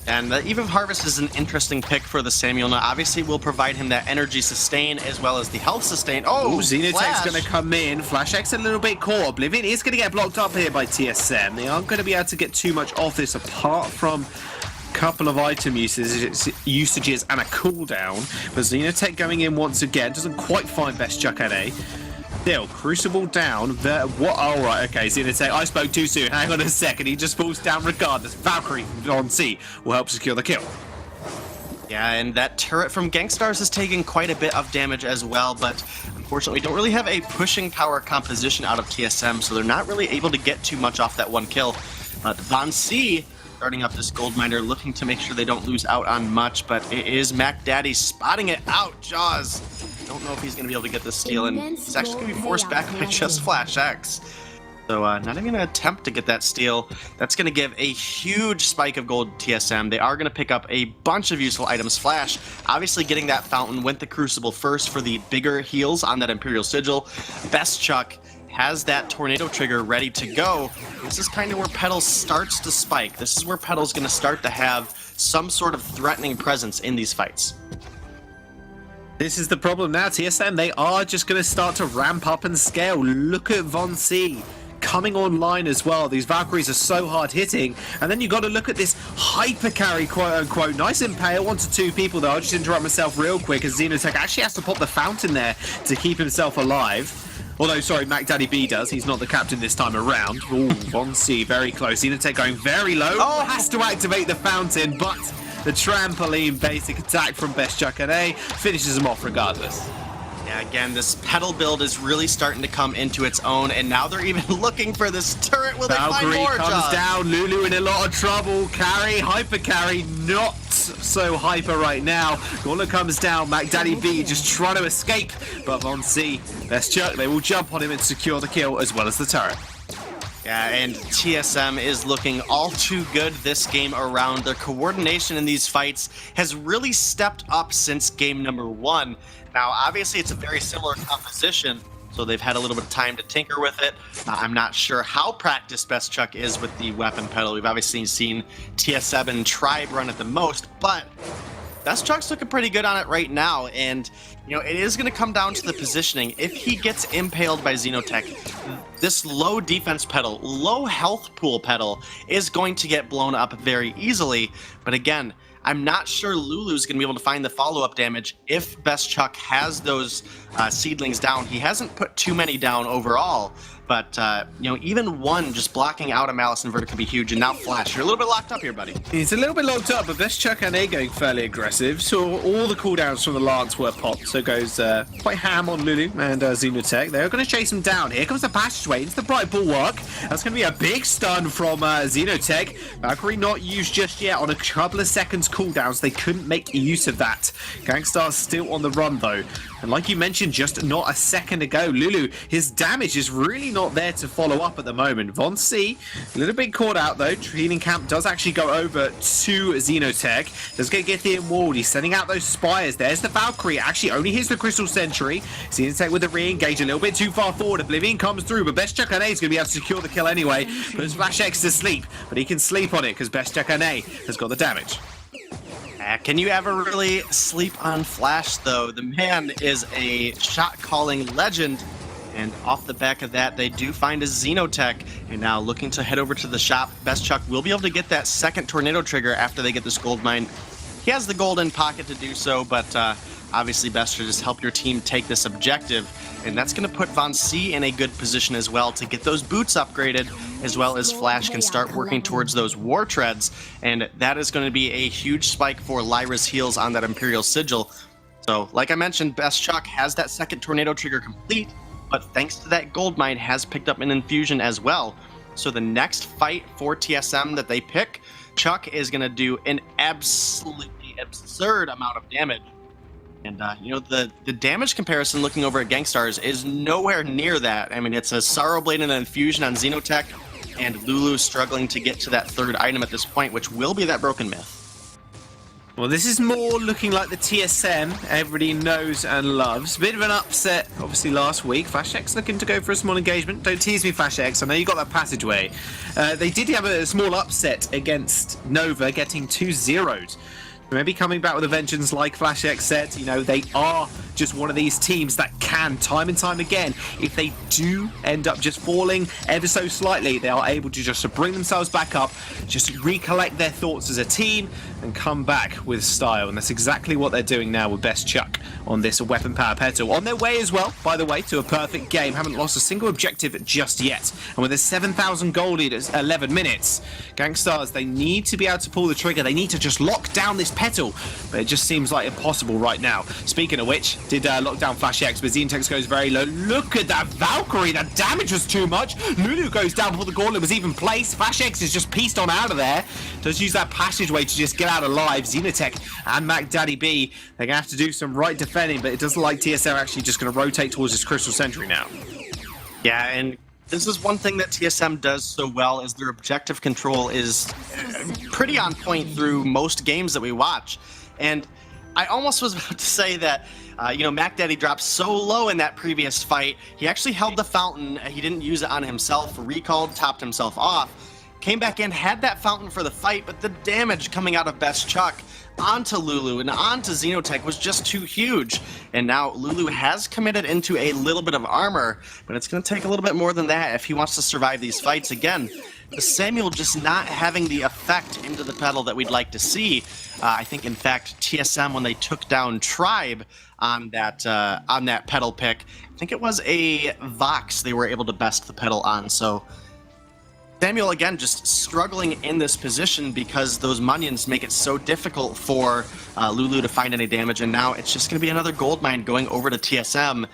And the Eve of Harvest is an interesting pick for the Samuel. Now, obviously, will provide him that energy sustain as well as the health sustain. Oh, Xenotech's going to come in. Flash X a little bit caught. Oblivion is going to get blocked up here by TSM. They aren't going to be able to get too much off this apart from a couple of item usages and a cooldown. But Xenotech going in once again. Doesn't quite find Best Chuck NA. Still, Crucible down. What? Oh, right, okay. Xenotech, I spoke too soon. Hang on a second. He just falls down regardless. Valkyrie from Von C will help secure the kill. Yeah, and that turret from Gankstars is taking quite a bit of damage as well, but unfortunately we don't really have a pushing power composition out of TSM, so they're not really able to get too much off that one kill. But Von C starting up this gold miner, looking to make sure they don't lose out on much, but it is Mac Daddy spotting it out. Jaws, don't know if he's going to be able to get this steal, and he's actually going to be forced back by just Flash X. So not even going to attempt to get that steal. That's going to give a huge spike of gold to TSM. They are going to pick up a bunch of useful items. Flash, obviously getting that fountain, went the Crucible first for the bigger heals on that Imperial Sigil. Best Chuck has that tornado trigger ready to go. This is kind of where Petals starts to spike. This is where Petals going to start to have some sort of threatening presence in these fights. This is the problem now, TSM. They are just going to start to ramp up and scale. Look at Von C coming online as well. These Valkyries are so hard hitting. And then you got to look at this hyper carry, quote unquote. Nice impale, 1 to 2 people though. I'll just interrupt myself real quick as Xenotech actually has to pop the fountain there to keep himself alive. Although, sorry, Mac Daddy B does. He's not the captain this time around. Ooh, Von C very close. Xenotech going very low. Oh, has to activate the fountain, but the trampoline basic attack from Best Chuck and A finishes him off regardless. Yeah, again, this Petal build is really starting to come into its own, and now they're even looking for this turret. Will they find more, comes John? down. Lulu in a lot of trouble. Carry, hyper carry, not so hyper right now. Gauntlet comes down. Mac Daddy B just trying to escape, but Von C, Best Chuck, they will jump on him and secure the kill as well as the turret. Yeah, and TSM is looking all too good this game around. Their coordination in these fights has really stepped up since game number 1. Now, obviously, it's a very similar composition, so they've had a little bit of time to tinker with it. I'm not sure how practiced Best Chuck is with the weapon pedal. We've obviously seen TSM and Tribe run it the most, but Best Chuck's looking pretty good on it right now, and you know, it is going to come down to the positioning. If he gets impaled by Xenotech, this low defense pedal, low health pool pedal is going to get blown up very easily, but again, I'm not sure Lulu's going to be able to find the follow-up damage if Best Chuck has those seedlings down. He hasn't put too many down overall, but you know, even one just blocking out a Malice Inverter could be huge. And now Flash, you're a little bit locked up here, buddy. He's a little bit locked up, but Best Chuck and A going fairly aggressive. So all the cooldowns from the Lance were popped. So goes quite ham on Lulu and Xenotech. They're going to chase him down. Here comes the passageway into the Bright Bulwark. That's going to be a big stun from Xenotech. Valkyrie not used just yet. On a couple of seconds cooldowns, they couldn't make use of that. Gangstar's still on the run though. And like you mentioned just not a second ago, Lulu, his damage is really not there to follow up at the moment. Von C, a little bit caught out though. Healing Camp does actually go over to Xenotech. Does get the walled. He's sending out those spires. There's the Valkyrie. Actually only hits the Crystal Sentry. Xenotech with the re-engage a little bit too far forward. Oblivion comes through, but Best Chuck and A is going to be able to secure the kill anyway. Puts Flash X to sleep, but he can sleep on it because Best Chuck and A has got the damage. Can you ever really sleep on Flash, though? The man is a shot-calling legend. And off the back of that, they do find a Xenotech. And now looking to head over to the shop. Best Chuck will be able to get that second tornado trigger after they get this gold mine. He has the gold in pocket to do so, but obviously best to just help your team take this objective. And that's going to put Von C in a good position as well to get those boots upgraded, as well as Flash can start working towards those war treads. And that is going to be a huge spike for Lyra's heals on that Imperial Sigil. So, like I mentioned, Best Chuck has that second tornado trigger complete, but thanks to that gold mine has picked up an infusion as well. So the next fight for TSM that they pick, Chuck is going to do an absolutely absurd amount of damage. And, you know, the damage comparison looking over at Gankstars is nowhere near that. I mean, it's a Sorrow Blade and an Infusion on Xenotech, and Lulu struggling to get to that third item at this point, which will be that Broken Myth. Well, this is more looking like the TSM everybody knows and loves. Bit of an upset, obviously, last week. Flash X looking to go for a small engagement. Don't tease me, Flash X. I know you got that passageway. They did have a small upset against Nova, getting 2-0'd. Maybe coming back with a vengeance, like Flash X said, you know, they are just one of these teams that can, time and time again, if they do end up just falling ever so slightly, they are able to just bring themselves back up, just recollect their thoughts as a team, and come back with style. And that's exactly what they're doing now with Best Chuck. on this Weapon Power Petal. On their way as well, by the way, to a perfect game. Haven't lost a single objective just yet. And with a 7,000 gold lead at 11 minutes, Gankstars, they need to be able to pull the trigger. They need to just lock down this Petal. But it just seems like impossible right now. Speaking of which, did lock down Flash X, but Xenotex goes very low. Look at that Valkyrie. That damage was too much. Lulu goes down before the gauntlet was even placed. Flash X is just pieced on out of there. Does use that passageway to just get out alive. Xenotech and Mac Daddy B, they're going to have to do some right defending, but it doesn't like TSM actually just going to rotate towards this Crystal Sentry now. Yeah, and this is one thing that TSM does so well is their objective control is pretty on point through most games that we watch. And I almost was about to say that, Mac Daddy dropped so low in that previous fight. He actually held the fountain. He didn't use it on himself, recalled, topped himself off. Came back in, had that fountain for the fight, but the damage coming out of Best Chuck onto Lulu and onto Xenotech was just too huge. And now Lulu has committed into a little bit of armor, but it's going to take a little bit more than that if he wants to survive these fights. Again, Samuel just not having the effect into the pedal that we'd like to see. I think, in fact, TSM, when they took down Tribe on that pedal pick, I think it was a Vox they were able to best the pedal on. So Samuel, again, just struggling in this position because those Munions make it so difficult for Lulu to find any damage, and now it's just going to be another gold mine going over to TSM.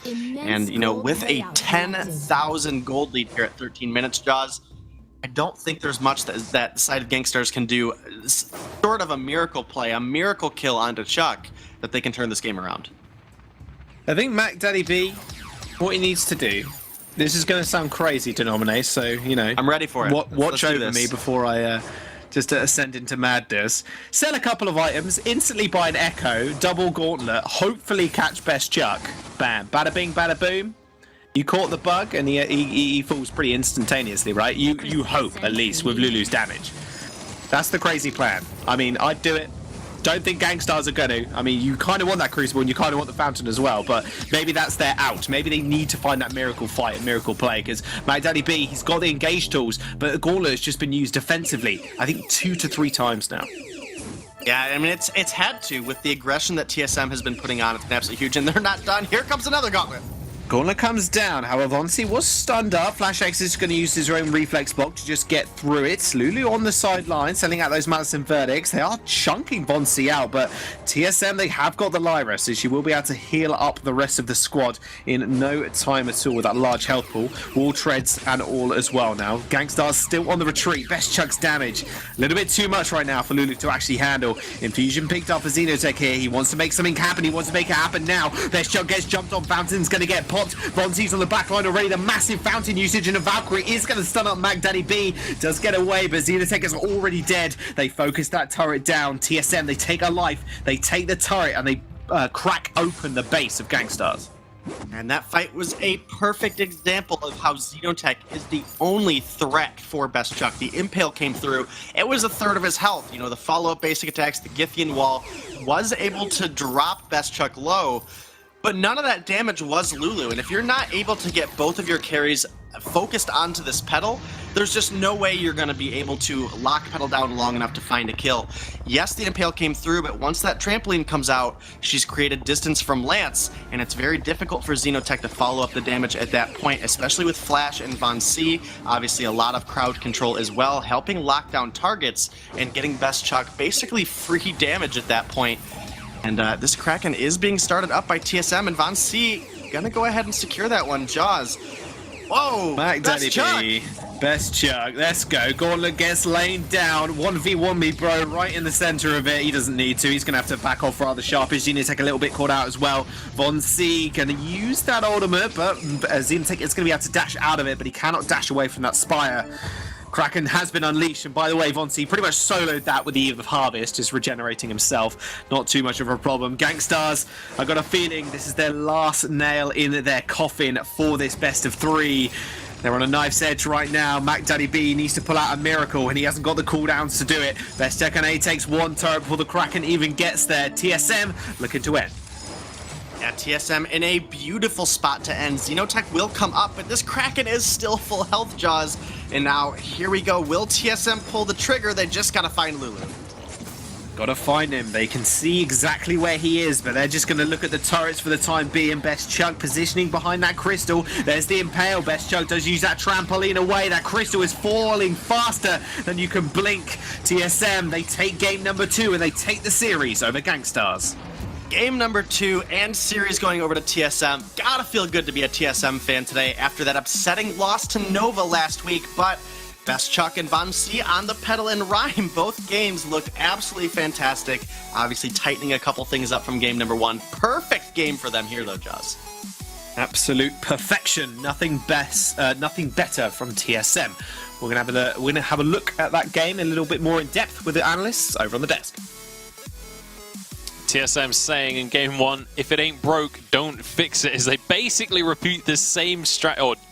And, with a 10,000 gold lead here at 13 minutes, Jaws, I don't think there's much that the side of Gankstars can do. Sort of a miracle play, a miracle kill onto Chuck, that they can turn this game around. I think Mac Daddy B, what he needs to do, this is going to sound crazy to nominate, so, I'm ready for it. Watch over me before I just ascend into madness. Sell a couple of items, instantly buy an Echo, double gauntlet, hopefully catch Best Chuck. Bam. Bada bing, bada boom. You caught the bug, and he falls pretty instantaneously, right? You hope, at least, with Lulu's damage. That's the crazy plan. I mean, I'd do it. Don't think Gankstars are going to. I mean, you kind of want that Crucible and you kind of want the Fountain as well, but maybe that's their out. Maybe they need to find that miracle fight, miracle play, because Mac Daddy B, he's got the engage tools, but the Gauntlet has just been used defensively, I think 2 to 3 times now. Yeah, I mean, it's had to. With the aggression that TSM has been putting on, it's been absolutely huge, and they're not done. Here comes another Gauntlet. Gauntlet comes down. However, Vonsi was stunned up. Flash X is going to use his own reflex block to just get through it. Lulu on the sideline, selling out those Madison verdicts. They are chunking Vonsi out, but TSM, they have got the Lyra, so she will be able to heal up the rest of the squad in no time at all with that large health pool. Wall treads and all as well now. Gankstars still on the retreat. Best Chuck's damage. A little bit too much right now for Lulu to actually handle. Infusion picked up for Xenotech here. He wants to make something happen. He wants to make it happen now. Best Chuck gets jumped on. Fountain's going to get popped. Vonsi's on the back line already. The massive fountain usage, and a Valkyrie is going to stun up Mac Daddy B. Does get away, but Xenotech is already dead. They focus that turret down. TSM, they take a life. They take the turret, and they crack open the base of Gankstars. And that fight was a perfect example of how Xenotech is the only threat for Best Chuck. The Impale came through. It was a third of his health. The follow-up basic attacks, the Githian Wall, was able to drop Best Chuck low. But none of that damage was Lulu, and if you're not able to get both of your carries focused onto this pedal, there's just no way you're going to be able to lock pedal down long enough to find a kill. Yes, the Impale came through, but once that trampoline comes out, she's created distance from Lance, and it's very difficult for Xenotech to follow up the damage at that point, especially with Flash and Von C. Obviously, a lot of crowd control as well, helping lock down targets and getting Best Chuck basically free damage at that point. And this Kraken is being started up by TSM, and Von C gonna go ahead and secure that one. Jaws. Whoa! Mac Daddy B. Best Chuck. Let's go. Gauntlet gets laid down. 1v1 me, bro. Right in the center of it. He doesn't need to. He's going to have to back off rather sharpish. Xenotech a little bit caught out as well. Von C going to use that ultimate, but Xenotech is going to be able to dash out of it, but he cannot dash away from that Spire. Kraken has been unleashed, and by the way, Von C pretty much soloed that with the Eve of Harvest, just regenerating himself. Not too much of a problem. Gankstars, I got a feeling this is their last nail in their coffin for this best of 3. They're on a knife's edge right now. Mac Daddy B needs to pull out a miracle, and he hasn't got the cooldowns to do it. Best Tech A takes one turret before the Kraken even gets there. TSM looking to end. Yeah, TSM in a beautiful spot to end. Xenotech will come up, but this Kraken is still full health, Jaws. And now, here we go. Will TSM pull the trigger? They just gotta find Lulu. Gotta find him. They can see exactly where he is, but they're just going to look at the turrets for the time being. Best Chug positioning behind that crystal. There's the Impale. Best Chug does use that trampoline away. That crystal is falling faster than you can blink. TSM, they take game number 2 and they take the series over Gankstars. Game number 2 and series going over to TSM. Gotta feel good to be a TSM fan today after that upsetting loss to Nova last week, but Best Chuck and Von C on the pedal and Rhyme. Both games looked absolutely fantastic. Obviously tightening a couple things up from game number 1. Perfect game for them here though, Jaws. Absolute perfection. Nothing better from TSM. We're gonna have a look at that game a little bit more in depth with the analysts over on the desk. TSM saying in game 1, if it ain't broke, don't fix it, as they basically repeat the same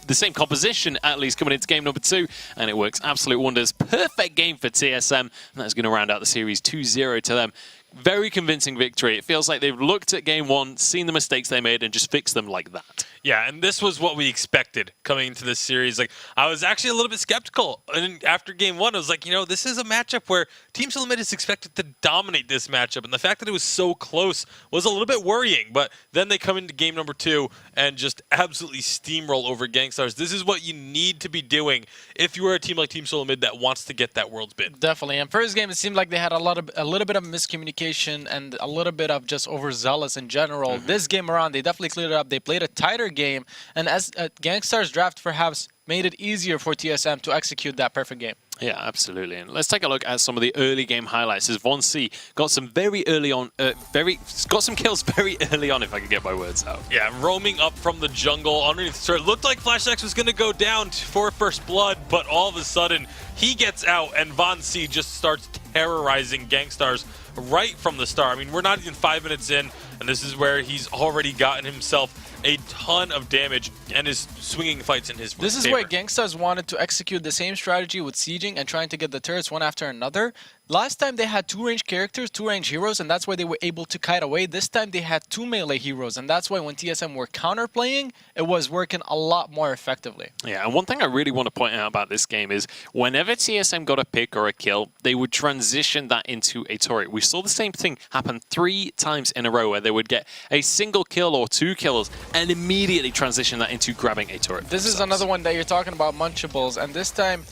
the same composition, at least, coming into game number 2, and it works absolute wonders. Perfect game for TSM, and that's going to round out the series 2-0 to them. Very convincing victory. It feels like they've looked at game 1, seen the mistakes they made, and just fixed them like that. Yeah, and this was what we expected coming into this series. Like, I was actually a little bit skeptical. And after game 1, I was like, this is a matchup where Team Solomid is expected to dominate this matchup. And the fact that it was so close was a little bit worrying. But then they come into game number 2 and just absolutely steamroll over Gankstars. This is what you need to be doing if you are a team like Team Solomid that wants to get that Worlds bid. Definitely. And first game, it seemed like they had a little bit of miscommunication and a little bit of just overzealous in general. This game around, they definitely cleared it up. They played a tighter game, and as Gankstars draft perhaps made it easier for TSM to execute that perfect game. Yeah, absolutely. And let's take a look at some of the early game highlights. As Von C got some very early on, got some kills very early on, if I can get my words out. Yeah, roaming up from the jungle underneath. So it looked like FlashX was going to go down for first blood, but all of a sudden he gets out, and Von C just starts terrorizing Gankstars right from the start. I mean, we're not even 5 minutes in, and this is where he's already gotten himself a ton of damage and is swinging fights in his favor. This is where Gankstars wanted to execute the same strategy with sieging and trying to get the turrets one after another. Last time they had 2 range characters, 2 range heroes, and that's why they were able to kite away. This time they had 2 melee heroes, and that's why when TSM were counterplaying, it was working a lot more effectively. Yeah, and one thing I really want to point out about this game is whenever TSM got a pick or a kill, they would transition that into a turret. We saw the same thing happen 3 times in a row, where they would get a single kill or 2 kills and immediately transition that into grabbing a turret. This is another one that you're talking about, Munchables, and this time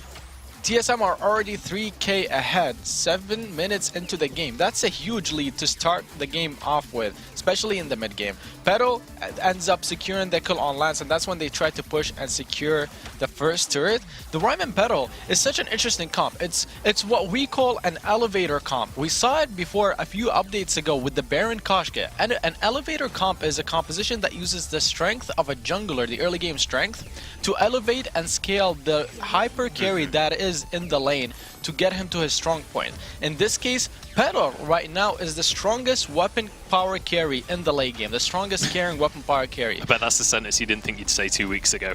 TSM are already 3k ahead, 7 minutes into the game. That's a huge lead to start the game off with, especially in the mid game. Petal ends up securing the kill on Lance, and that's when they try to push and secure the first turret. The Rhyme and Petal is such an interesting comp. It's what we call an elevator comp. We saw it before a few updates ago with the Baron Koshka. And an elevator comp is a composition that uses the strength of a jungler, the early game strength, to elevate and scale the hyper carry that is in the lane to get him to his strong point. In this case, Petal right now is the strongest weapon power carry in the late game, the strongest carrying weapon power carry. I bet that's the sentence you didn't think you'd say 2 weeks ago.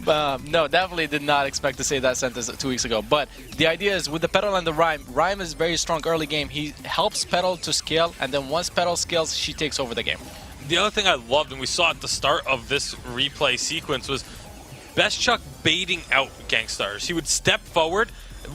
No, definitely did not expect to say that sentence 2 weeks ago. But the idea is with the Petal and the Rhyme is very strong early game. He helps Petal to scale, and then once Petal scales, she takes over the game. The other thing I loved, and we saw at the start of this replay sequence, was Best Chuck baiting out Gankstars. He would step forward,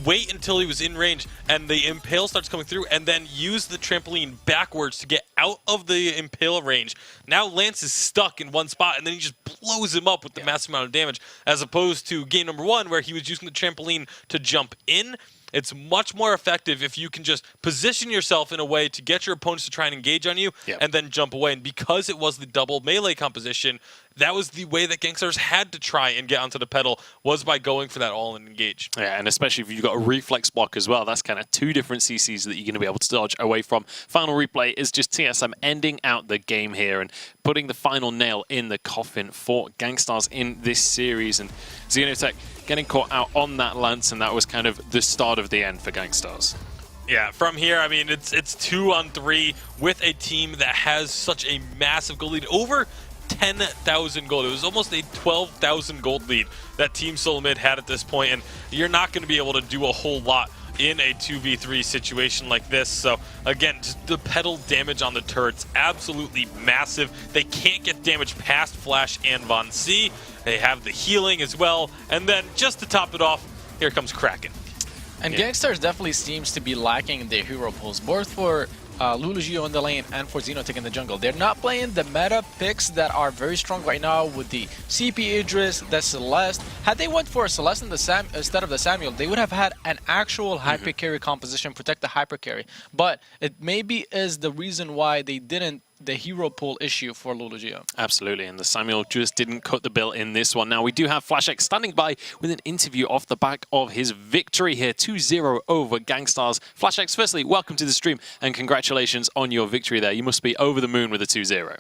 wait until he was in range, and the Impale starts coming through, and then use the trampoline backwards to get out of the Impale range. Now Lance is stuck in one spot, and then he just blows him up with the massive amount of damage, as opposed to game number 1, where he was using the trampoline to jump in. It's much more effective if you can just position yourself in a way to get your opponents to try and engage on you and then jump away. And because it was the double melee composition, that was the way that Gankstars had to try and get onto the pedal, was by going for that all-in engage. Yeah, and especially if you've got a reflex block as well, that's kind of 2 different CCs that you're going to be able to dodge away from. Final replay is just TSM ending out the game here and putting the final nail in the coffin for Gankstars in this series. And Xenotech getting caught out on that Lance, and that was kind of the start of the end for Gankstars. Yeah, from here, I mean, it's 2-on-3 with a team that has such a massive gold lead. Over 10,000 gold. It was almost a 12,000 gold lead that Team Solomid had at this point, and you're not going to be able to do a whole lot in a 2v3 situation like this. So again, just the pedal damage on the turrets, absolutely massive. They can't get damage past Flash and Von C. They have the healing as well. And then just to top it off, here comes Kraken. And Yeah. Gankstars definitely seems to be lacking in their hero pools, both for Lulugio in the lane and for Xenotic in the jungle. They're not playing the meta picks that are very strong right now with the CP Idris, the Celeste. Had they went for a Celeste instead of the Samuel, they would have had an actual hyper carry composition, protect the hyper carry. But it maybe is the reason why they didn't the hero pool issue for Lulugio. Absolutely, and the Samuel just didn't cut the bill in this one. Now, we do have FlashX standing by with an interview off the back of his victory here, 2-0 over Gankstars. FlashX, firstly, welcome to the stream, and congratulations on your victory there. You must be over the moon with a 2-0.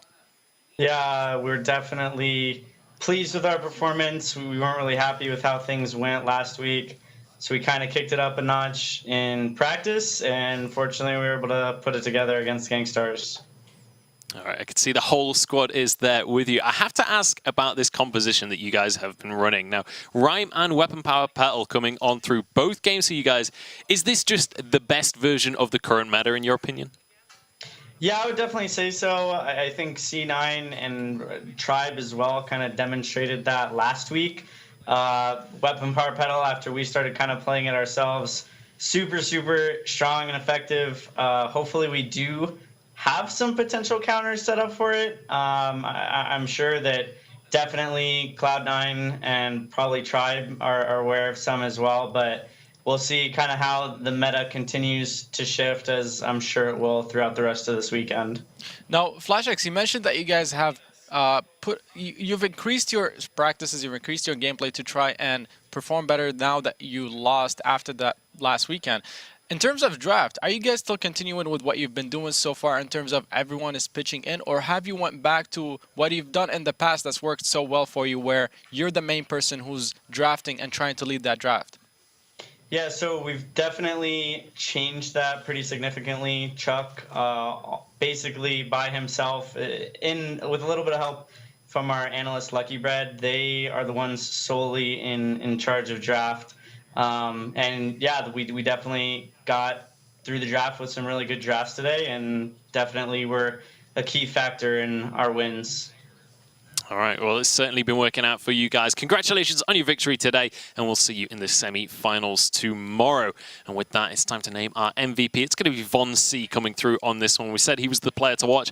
Yeah, we're definitely pleased with our performance. We weren't really happy with how things went last week, so we kind of kicked it up a notch in practice, and fortunately we were able to put it together against Gankstars. All right, I can see the whole squad is there with you. I have to ask about this composition that you guys have been running. Now, Rhyme and Weapon Power Petal coming on through both games for you guys. Is this just the best version of the current meta, in your opinion? Yeah, I would definitely say so. I think C9 and Tribe as well kind of demonstrated that last week. Weapon Power Petal, after we started kind of playing it ourselves, super, super strong and effective. Hopefully we do have some potential counters set up for it. I'm sure that definitely Cloud9 and probably Tribe are aware of some as well, but we'll see kind of how the meta continues to shift, as I'm sure it will throughout the rest of this weekend. Now, FlashX, you mentioned that you guys have you've increased your practices, you've increased your gameplay to try and perform better now that you lost after that last weekend. In terms of draft, are you guys still continuing with what you've been doing so far in terms of everyone is pitching in, or have you went back to what you've done in the past that's worked so well for you, where you're the main person who's drafting and trying to lead that draft? Yeah, so we've definitely changed that pretty significantly. Chuck, basically by himself, with a little bit of help from our analyst Lucky Bread, they are the ones solely in charge of draft. And yeah, we definitely got through the draft with some really good drafts today, and definitely were a key factor in our wins. All right, well, it's certainly been working out for you guys. Congratulations on your victory today, and we'll see you in the semi-finals tomorrow. And with that, it's time to name our MVP. It's going to be Von C coming through on this one. We said he was the player to watch.